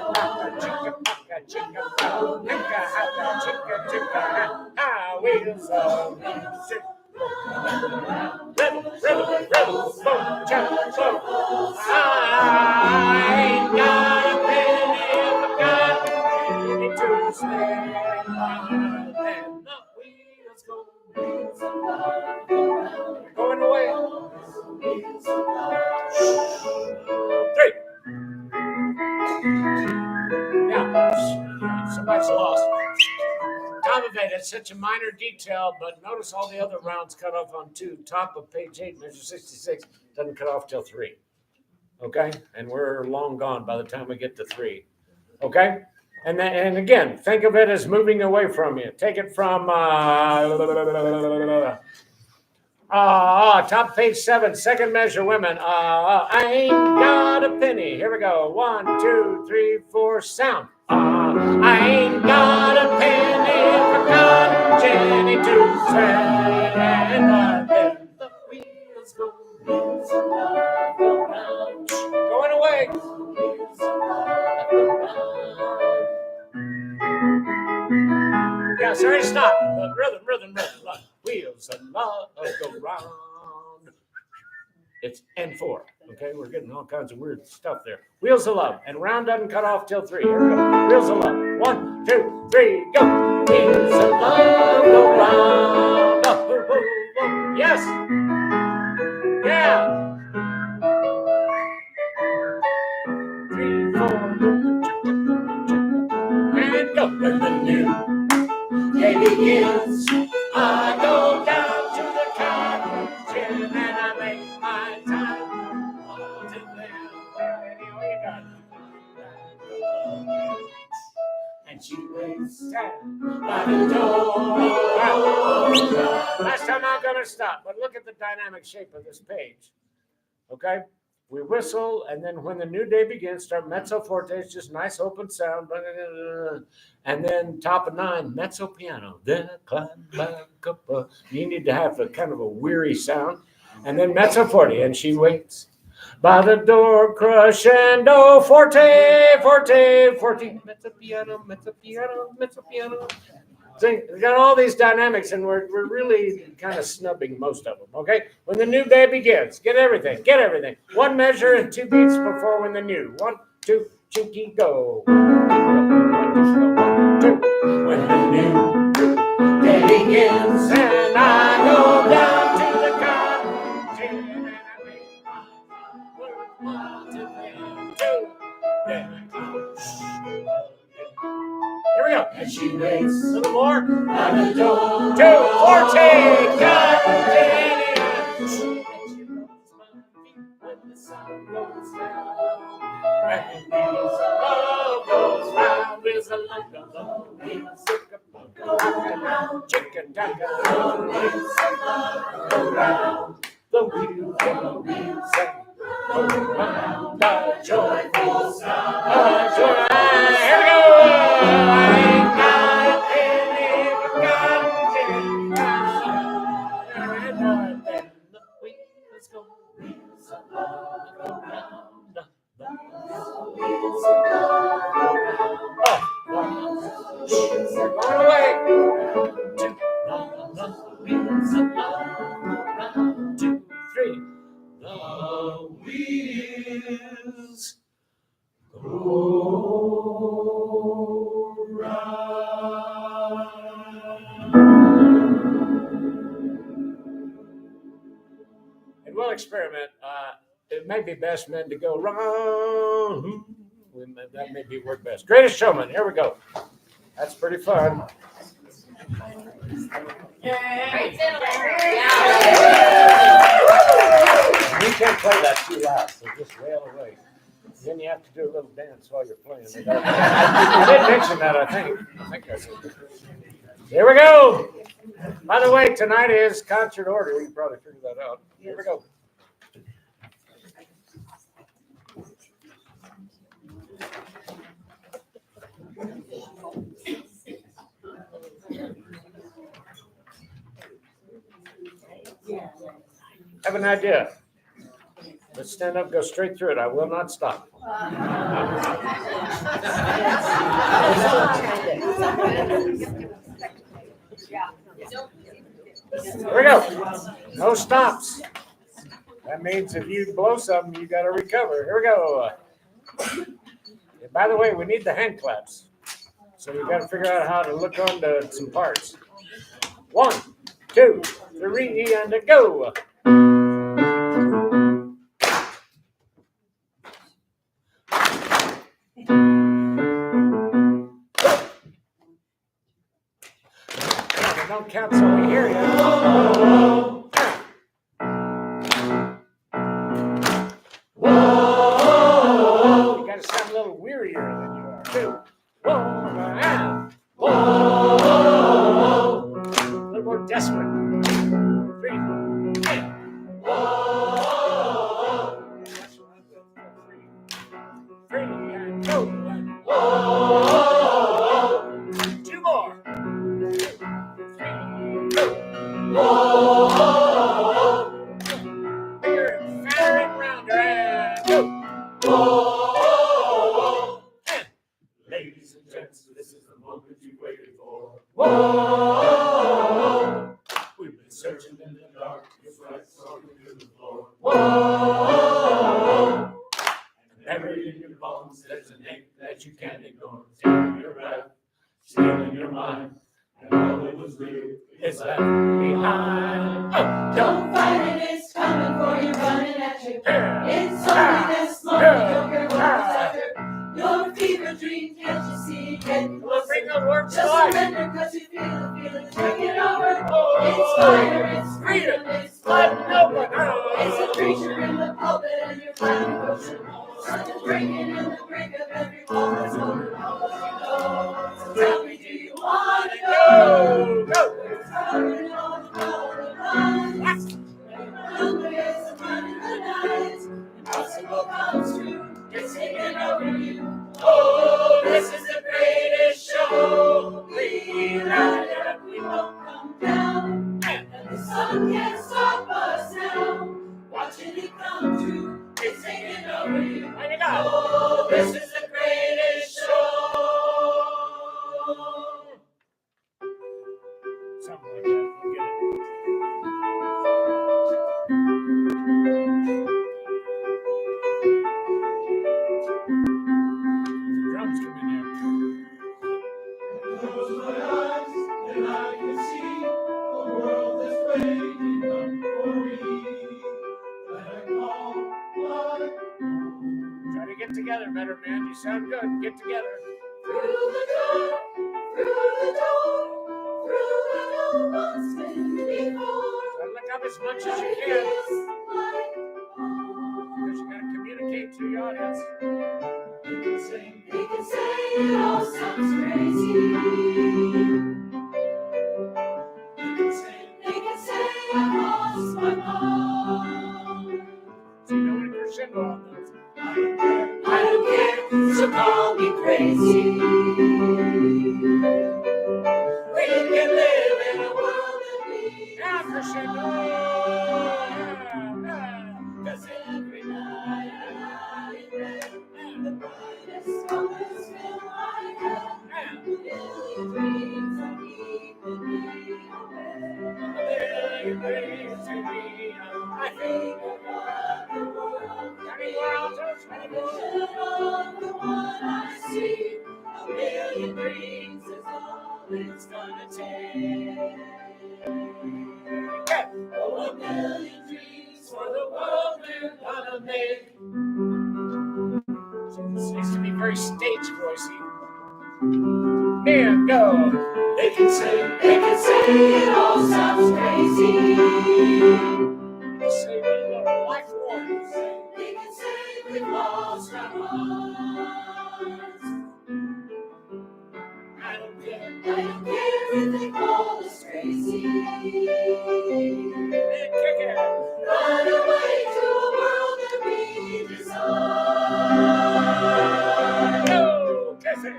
Speaker 1: chicka, chicka, chicka, chicka, chicka, chicka, ah, wheels of love. Rebel, rebel, rebel, boom, chop, boom. I ain't got a penny, but got a penny to spend. And the wheels go, wheels of love go round. Going away. Wheels of love. 3. Now, somebody's lost. Top of it, it's such a minor detail, but notice all the other rounds cut off on 2. Top of page 8, measure 66, doesn't cut off till 3. Okay? And we're long gone by the time we get to 3. Okay? And again, think of it as moving away from you. Take it from top page 7, second measure, women. I ain't got a penny. Here we go. 1, 2, 3, 4, sound. I ain't got a penny for Cotton Jenny to spend. But then the wheels go, wheels of love go round. Going away. Wheels of love go round. Yeah, sorry to stop. But rhythm. Wheels of love go round. It's N4. Okay, we're getting all kinds of weird stuff there. Wheels of love, and round doesn't cut off till 3. Here we go. Wheels of love. 1, 2, 3, go. Wheels of love go round. Oh. Yes. Yeah. 3, 4. And go. When the new day begins, I go down to the cotton gin and I make my time. And she waits by the door. Last time I'm going to stop, but look at the dynamic shape of this page. Okay? We whistle, and then when the new day begins, start mezzo forte, it's just nice open sound. And then top of 9, mezzo piano. Then climb back up. You need to have a kind of a weary sound. And then mezzo forte, and she waits by the door, crescendo, forte, forte, forte, mezzo piano, mezzo piano, mezzo piano. See, we got all these dynamics, and we're really kind of snubbing most of them, okay? When the new day begins, get everything. 1 measure and 2 beats before when the new. 1, 2, cheeky, go. 1, 2. When the new day begins, and I go down to the cotton gin, and I make my 1, 2, then I go. Here we go. And she waits a little more. By the door. 2, forte, cotton Jenny. And she rubs my feet when the sun goes down. And wheels of love goes round. Wheels of love go round. Chicken taka. Wheels of love go round. The wheels go round. A joyful sound. A joy. Here we go. I ain't got a penny for cotton gin. And then the wheels go, wheels of love go round. The wheels of love go round. Wheels are going away. 2, the wheels of love go round. 2, 3, the wheels go round. And we'll experiment. It may be best men to go round. That may be work best. Greatest Showman. Here we go. That's pretty fun. You can't play that too loud, so just wail away. Then you have to do a little dance while you're playing. I did mention that, I think I did. Here we go. By the way, tonight is concert order. You probably figured that out. Here we go. I have an idea. Let's stand up, go straight through it. I will not stop. Here we go. No stops. That means if you blow something, you got to recover. Here we go. And by the way, we need the hand claps. So you got to figure out how to look onto some parts. 1, 2, 3, and a go. Don't count so we hear you. You got to sound a little wearier than you are. 2, 1, and a little more desperate. 3, and 3, and go. 2 more. 3, go. Bigger and fatter and rounder, and go. Ladies and gents, this is the moment you waited for. Whoa! We've been searching in the dark, your flight soaring through the floor. Whoa! And buried in your bones, there's an ache that you can't ignore. Taking your breath, stealing your mind, and all that was real is left behind. Oh.
Speaker 2: Don't fight it, it's coming for you, running at you. It's only this moment, you'll hear what it's after. Your fever dream, can't you see?
Speaker 1: Let's bring those words to
Speaker 2: Just
Speaker 1: life.
Speaker 2: surrender, cause you feel the feeling, take it over.
Speaker 1: Oh.
Speaker 2: It's fire, it's freedom, it's
Speaker 1: Blood
Speaker 2: blood.
Speaker 1: and open.
Speaker 2: It's a creature in the pulpit and you're fighting motion. Something's breaking in the brink of every wall that's holding on. So tell me, do you want to go?
Speaker 1: Go.
Speaker 2: It's coming on the line. Hunger is running the night. Impossible comes true. It's taking over you. Oh, this is the greatest show. We light it up, we won't come down. And the sun can't stop us now. Watching it come true. It's taking over you.
Speaker 1: There you go.
Speaker 2: Oh, this is the greatest show.
Speaker 1: Something like that. We'll get it. The drums come in there.
Speaker 2: Close my eyes and I can see the world is waiting up for me. Let it call my home.
Speaker 1: Try to get together better, man. You sound good. Get together.
Speaker 2: Through the door, through the door, through the no one's been before.
Speaker 1: Try to look up as much as you can.
Speaker 2: It's like home.
Speaker 1: Because you got to communicate to the audience.
Speaker 2: They can say it all sounds crazy. They can say I lost my mom.
Speaker 1: So you know what a crescendo on those.
Speaker 2: I don't care, so call me crazy. We can live in a world that we
Speaker 1: Yeah, crescendo.
Speaker 2: Cause every night I lie in bed, the brightest colors fill my head. A million dreams are keeping me awake.
Speaker 1: A million dreams to be.
Speaker 2: I think of what the world
Speaker 1: Many worlds are
Speaker 2: I vision of the one I see. A million dreams is all it's gonna take. Oh, a million dreams for the world we're gonna make.
Speaker 1: It needs to be very stage voicey. and go.
Speaker 2: They can say it all sounds crazy.
Speaker 1: Say we love life warriors.
Speaker 2: They can say we've lost our minds. I don't care if they call us crazy.
Speaker 1: And kick it.
Speaker 2: Run away to a world that we desire.
Speaker 1: Go, kiss it.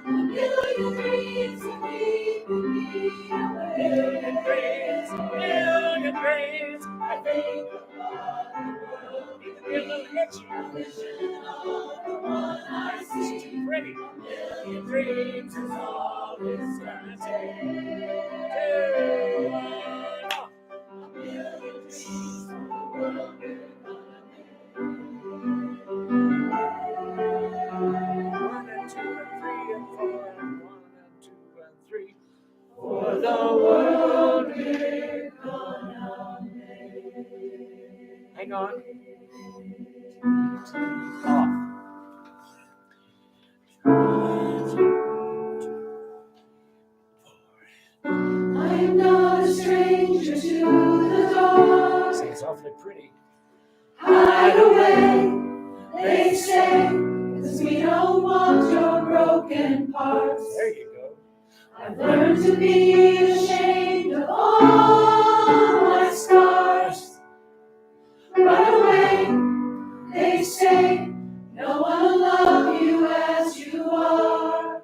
Speaker 2: A million dreams that we could be away.
Speaker 1: Million dreams.
Speaker 2: I think about the world
Speaker 1: Need to be a little itchy.
Speaker 2: a vision of the one I
Speaker 1: It's
Speaker 2: see.
Speaker 1: too pretty.
Speaker 2: A million dreams is all it's gonna take.
Speaker 1: Two, one, off.
Speaker 2: A million dreams for the world we're gonna make.
Speaker 1: 1 and 2 and 3 and 4 and 1 and 2 and 3. For the world we're gonna make. Hang on. Off.
Speaker 2: I'm not a stranger to the dark.
Speaker 1: Sounds awfully pretty.
Speaker 2: Hide away, they say, 'cause we don't want your broken parts.
Speaker 1: There you go.
Speaker 2: I've learned to be ashamed of all my scars. Run away, they say, no one will love you as you are.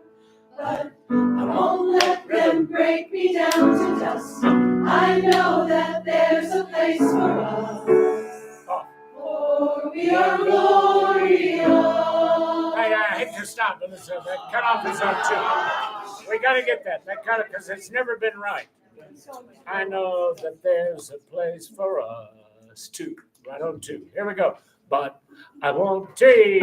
Speaker 2: But I won't let them break me down to dust. I know that there's a place for us. For we are glorious.
Speaker 1: I hate to stop, but listen, that cutoff is on 2. We got to get that cutoff because it's never been right. I know that there's a place for us too. Right on 2. Here we go. But I won't 3,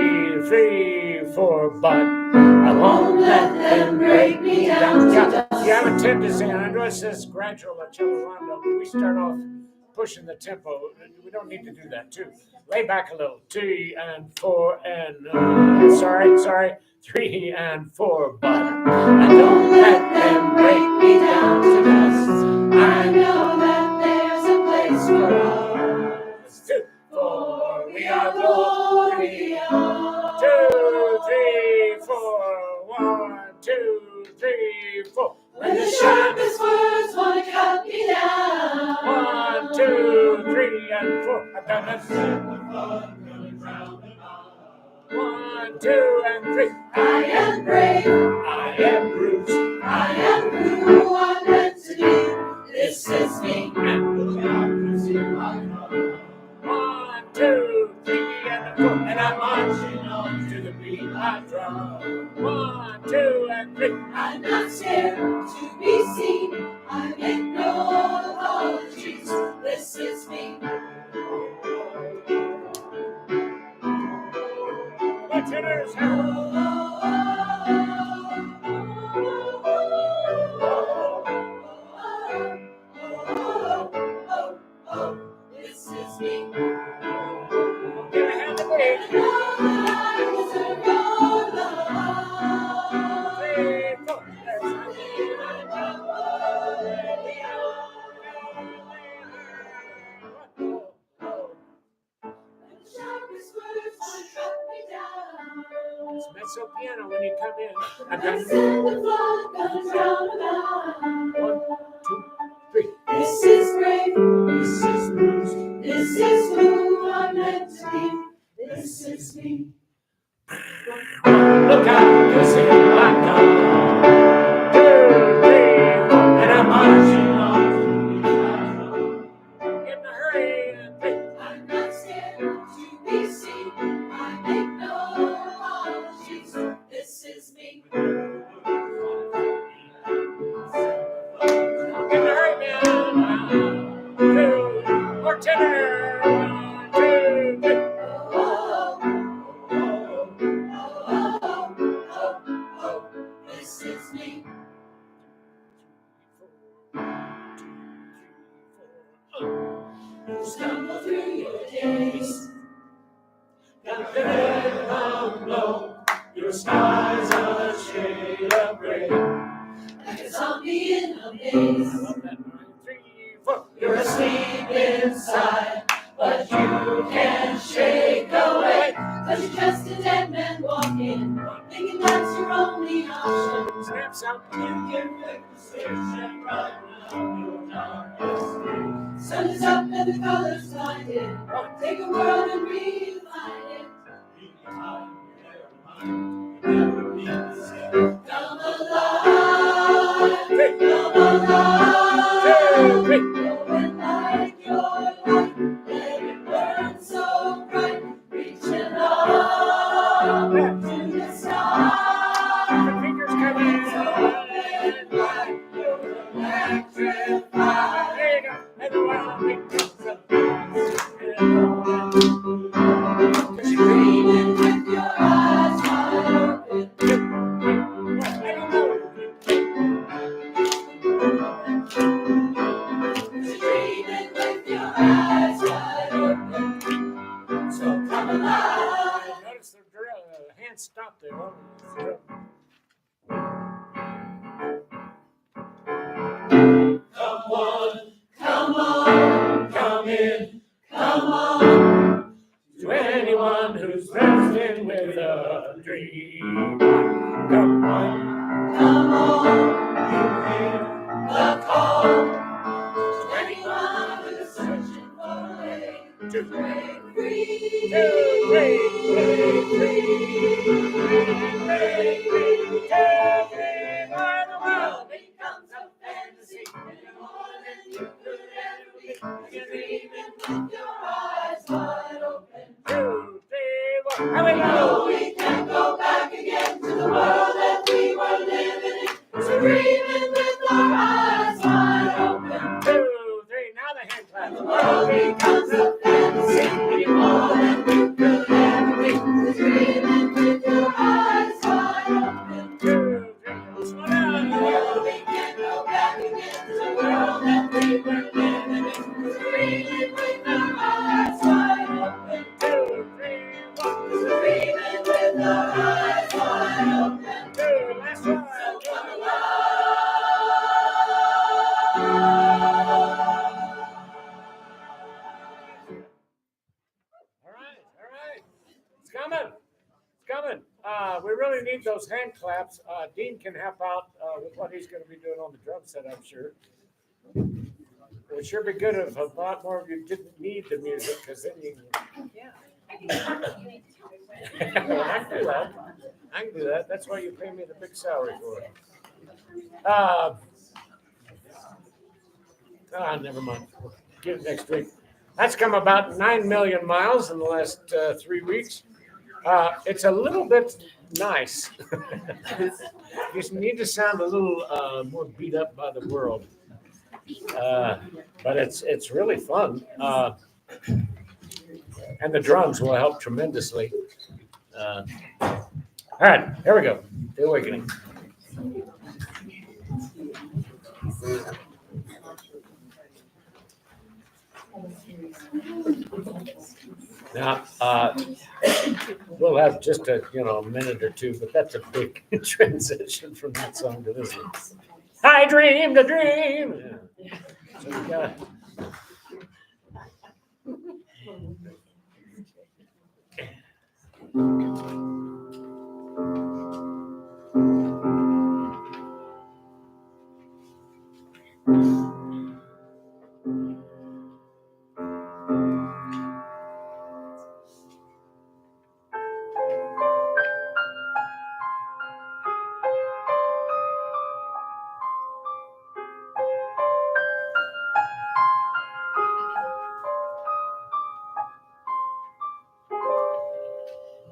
Speaker 1: 3, 4. But I won't let them break me down. You have a tendency, and I know it says gradual at cello rondo, but we start off pushing the tempo. We don't need to do that too. Lay back a little. 3 and 4 and sorry. 3 and 4. But I don't let them break me down to dust.
Speaker 2: I know that there's a place for us.
Speaker 1: 2, 4. We are
Speaker 2: glorious.
Speaker 1: 2, 3, 4. 1, 2, 3, 4.
Speaker 2: When the sharpest words want to cut me down.
Speaker 1: 1, 2, 3, and 4. I've done it. 1, 2, and 3.
Speaker 2: I am brave,
Speaker 1: I am bruised.
Speaker 2: I am who I'm meant to be. This is me.
Speaker 1: 1, 2, 3, and 4. And I'm marching on to the beat I drum. 1, 2, and 3.
Speaker 2: I'm not scared to be seen. I make no apologies. This is me.
Speaker 1: My tenors
Speaker 2: Oh,
Speaker 1: have.
Speaker 2: oh, oh, this is me.
Speaker 1: Give a hand to me.
Speaker 2: I deserve your love.
Speaker 1: 3, 4.
Speaker 2: Sharpest words want to cut me down.
Speaker 1: It's mezzo piano when you come in. I've
Speaker 2: And
Speaker 1: done
Speaker 2: send the flood comes round about.
Speaker 1: 1, 2, 3.
Speaker 2: This is brave. This is bruised. This is who I'm meant to be. This is me.
Speaker 1: Look out, 'cause here I come. 2, 3, 4. And I'm marching on. In a hurry. And 3.
Speaker 2: I'm not scared to be seen. I make no apologies. This is me.
Speaker 1: In a hurry now. 2, more tenor. 1, 2, 3.
Speaker 2: Oh, this is me. is.
Speaker 1: I love that. 3, 4.
Speaker 2: You're asleep inside, but you can't shake away. 'Cause you're just a dead man walking, thinking that's your only option.
Speaker 1: Snaps out.
Speaker 2: You can flick the switch and run out your darkest day. Sun is up and the colors blinded. Take a world and refine it. Leave behind your mind. Never be the same. Come alive, come alive. Glowing like your light, let it burn so bright. Reaching up to the sky.
Speaker 1: The fingers come in.
Speaker 2: Open like you're electrified.
Speaker 1: There you go. And the wild becomes a
Speaker 2: Cause you're dreaming with your eyes wide open. Cause you're dreaming with your eyes wide open. So come alive.
Speaker 1: Notice the hand stopped there. Oh,
Speaker 2: Come on, come on, come in, come on.
Speaker 1: to anyone who's wrestling with a dream. Come on.
Speaker 2: Come on, you hear the call. To anyone who's searching for a way to break free.
Speaker 1: Break
Speaker 2: Where the world becomes a fantasy, and you're more than you could ever be. You're dreaming with your eyes wide open.
Speaker 1: 2, 3, 1. Here we
Speaker 2: No,
Speaker 1: go.
Speaker 2: we can't go back again to the world that we were living in. So dreaming with our eyes wide open.
Speaker 1: 2, 3. Now the hand
Speaker 2: And the
Speaker 1: clap.
Speaker 2: world becomes a fantasy, and you're more than you could ever be. So dreaming with your eyes wide open.
Speaker 1: 2, 3. Slow down.
Speaker 2: No, we can't go back again to the world that we were living in. So dreaming with our eyes wide open.
Speaker 1: 2, 3, 1.
Speaker 2: Dreaming with our eyes wide open.
Speaker 1: 2. Last one.
Speaker 2: So come alive.
Speaker 1: All right. It's coming. It's coming. We really need those hand claps. Dean can help out with what he's going to be doing on the drum set, I'm sure. It would sure be good if a lot more of you didn't need the music, because then you can. Well, I can do that. I can do that. That's why you pay me the big salary for it. Never mind. We'll get it next week. That's come about 9 million miles in the last 3 weeks. It's a little bit nice. You need to sound a little more beat up by the world. But it's really fun. And the drums will help tremendously. All right, here we go. The Awakening. Now, we'll have just a minute or two, but that's a big transition from that song to this one. I dreamed a dream. Yeah. So we got.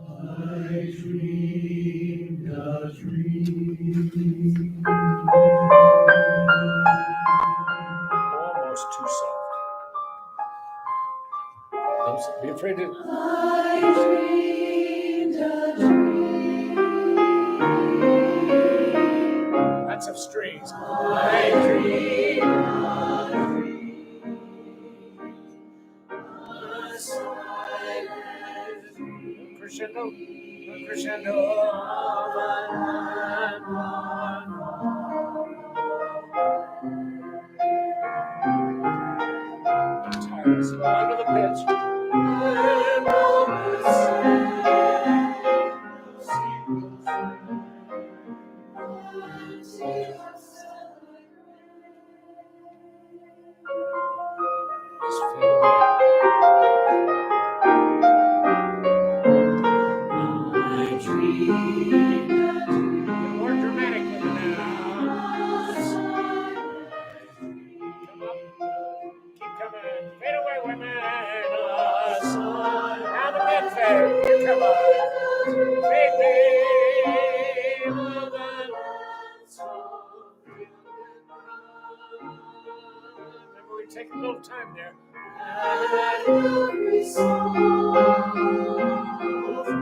Speaker 2: I dreamed a dream.
Speaker 1: Almost too soft. Don't be afraid to.
Speaker 2: I dreamed a dream.
Speaker 1: Lots of strings.
Speaker 2: I dreamed a dream. A silent dream.
Speaker 1: Crescendo. Crescendo.
Speaker 2: Of a land
Speaker 1: Under the pitch.
Speaker 2: and over
Speaker 1: Just fade away.
Speaker 2: I dream a
Speaker 1: Get more dramatic with it now. Come up. Keep coming. Fade away, women. Now the mid fade. Come on. Fade me. Remember, we take a little time there.
Speaker 2: every soul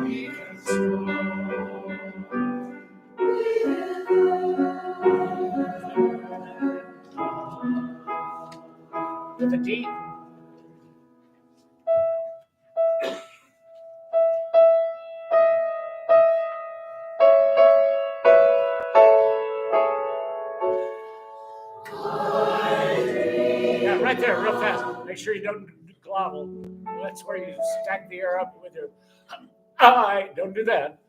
Speaker 2: we can
Speaker 1: With the D. Yeah, right there, real fast. Make sure you don't globble. That's where you stack the air up with your I. Don't do that.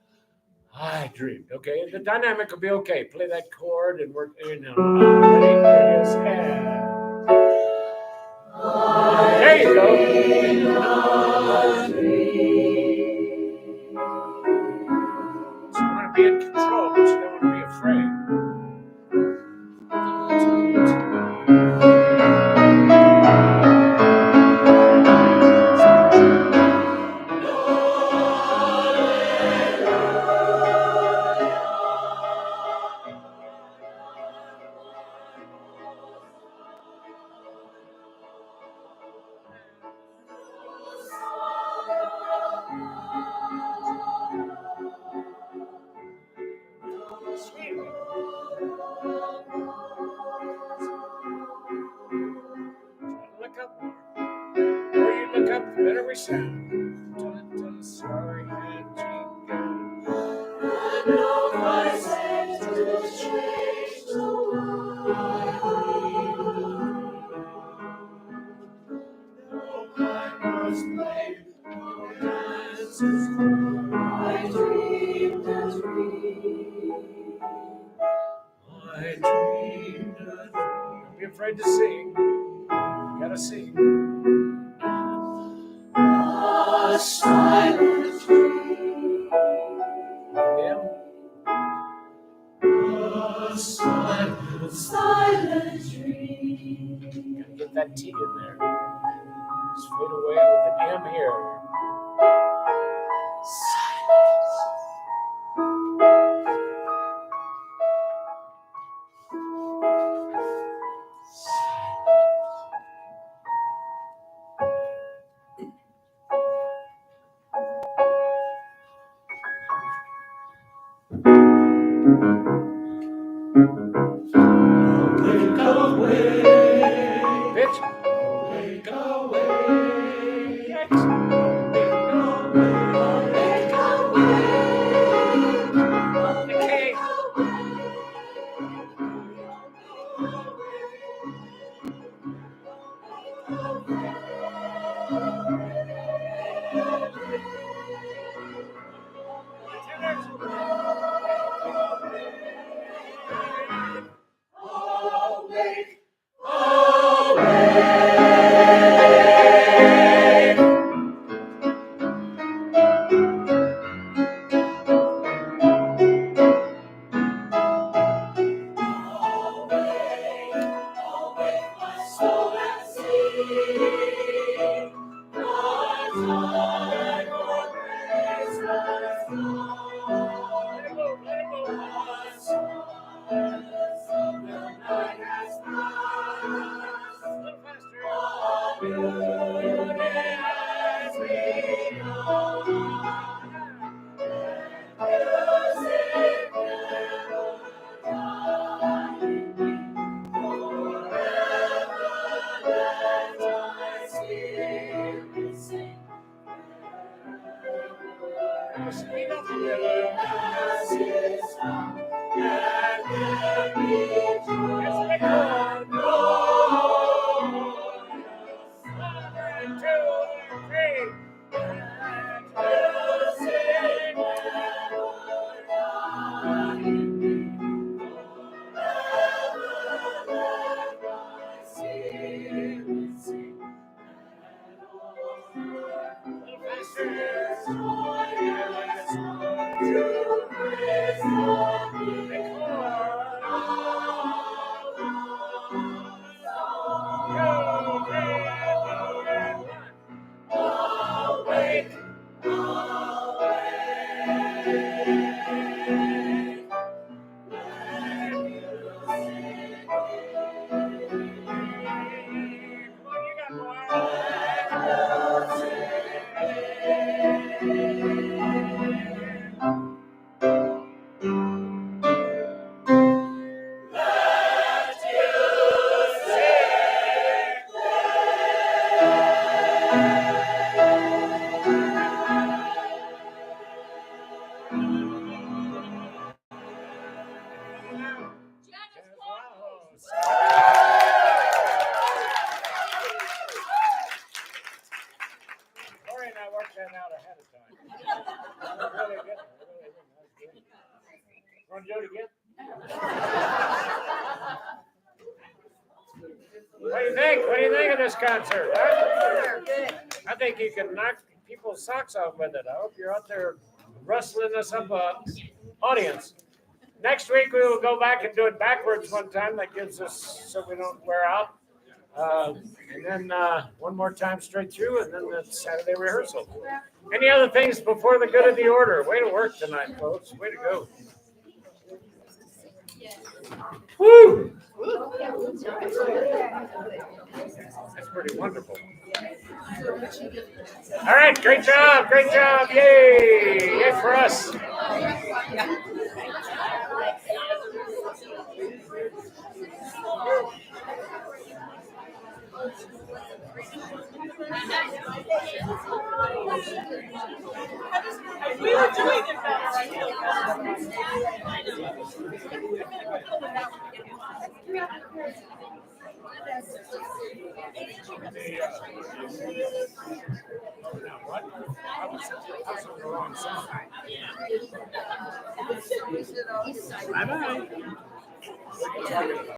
Speaker 1: I dreamed. Okay, the dynamic will be okay. Play that chord and work. Ready? Here it is. And there you go. So you want to be in control, but you don't want to be afraid. Sweet. Look up. The more you look up, the better we sound. Sorry, I dreamed a dream. Don't be afraid to sing. You gotta sing.
Speaker 2: a silent dream.
Speaker 1: Yeah.
Speaker 2: A silent dream.
Speaker 1: Gotta get that T in there. Just fade away with an M here.
Speaker 2: Wake away,
Speaker 1: Pitch.
Speaker 2: wake away,
Speaker 1: X.
Speaker 2: wake away,
Speaker 1: The K. that out ahead of time. Really good. Really good. That's good. Want to do it again? What do you think? What do you think of this concert? Huh? I think you can knock people's socks off with it. I hope you're out there rustling us up audience. Next week we will go back and do it backwards one time. That gives us so we don't wear out. And then one more time straight through, and then the Saturday rehearsal. Any other things before the good of the order? Way to work tonight, folks. Way to go. Woo! That's pretty wonderful. All right, great job, yay, yay for us.
Speaker 2: We were doing it better.
Speaker 1: Bye-bye.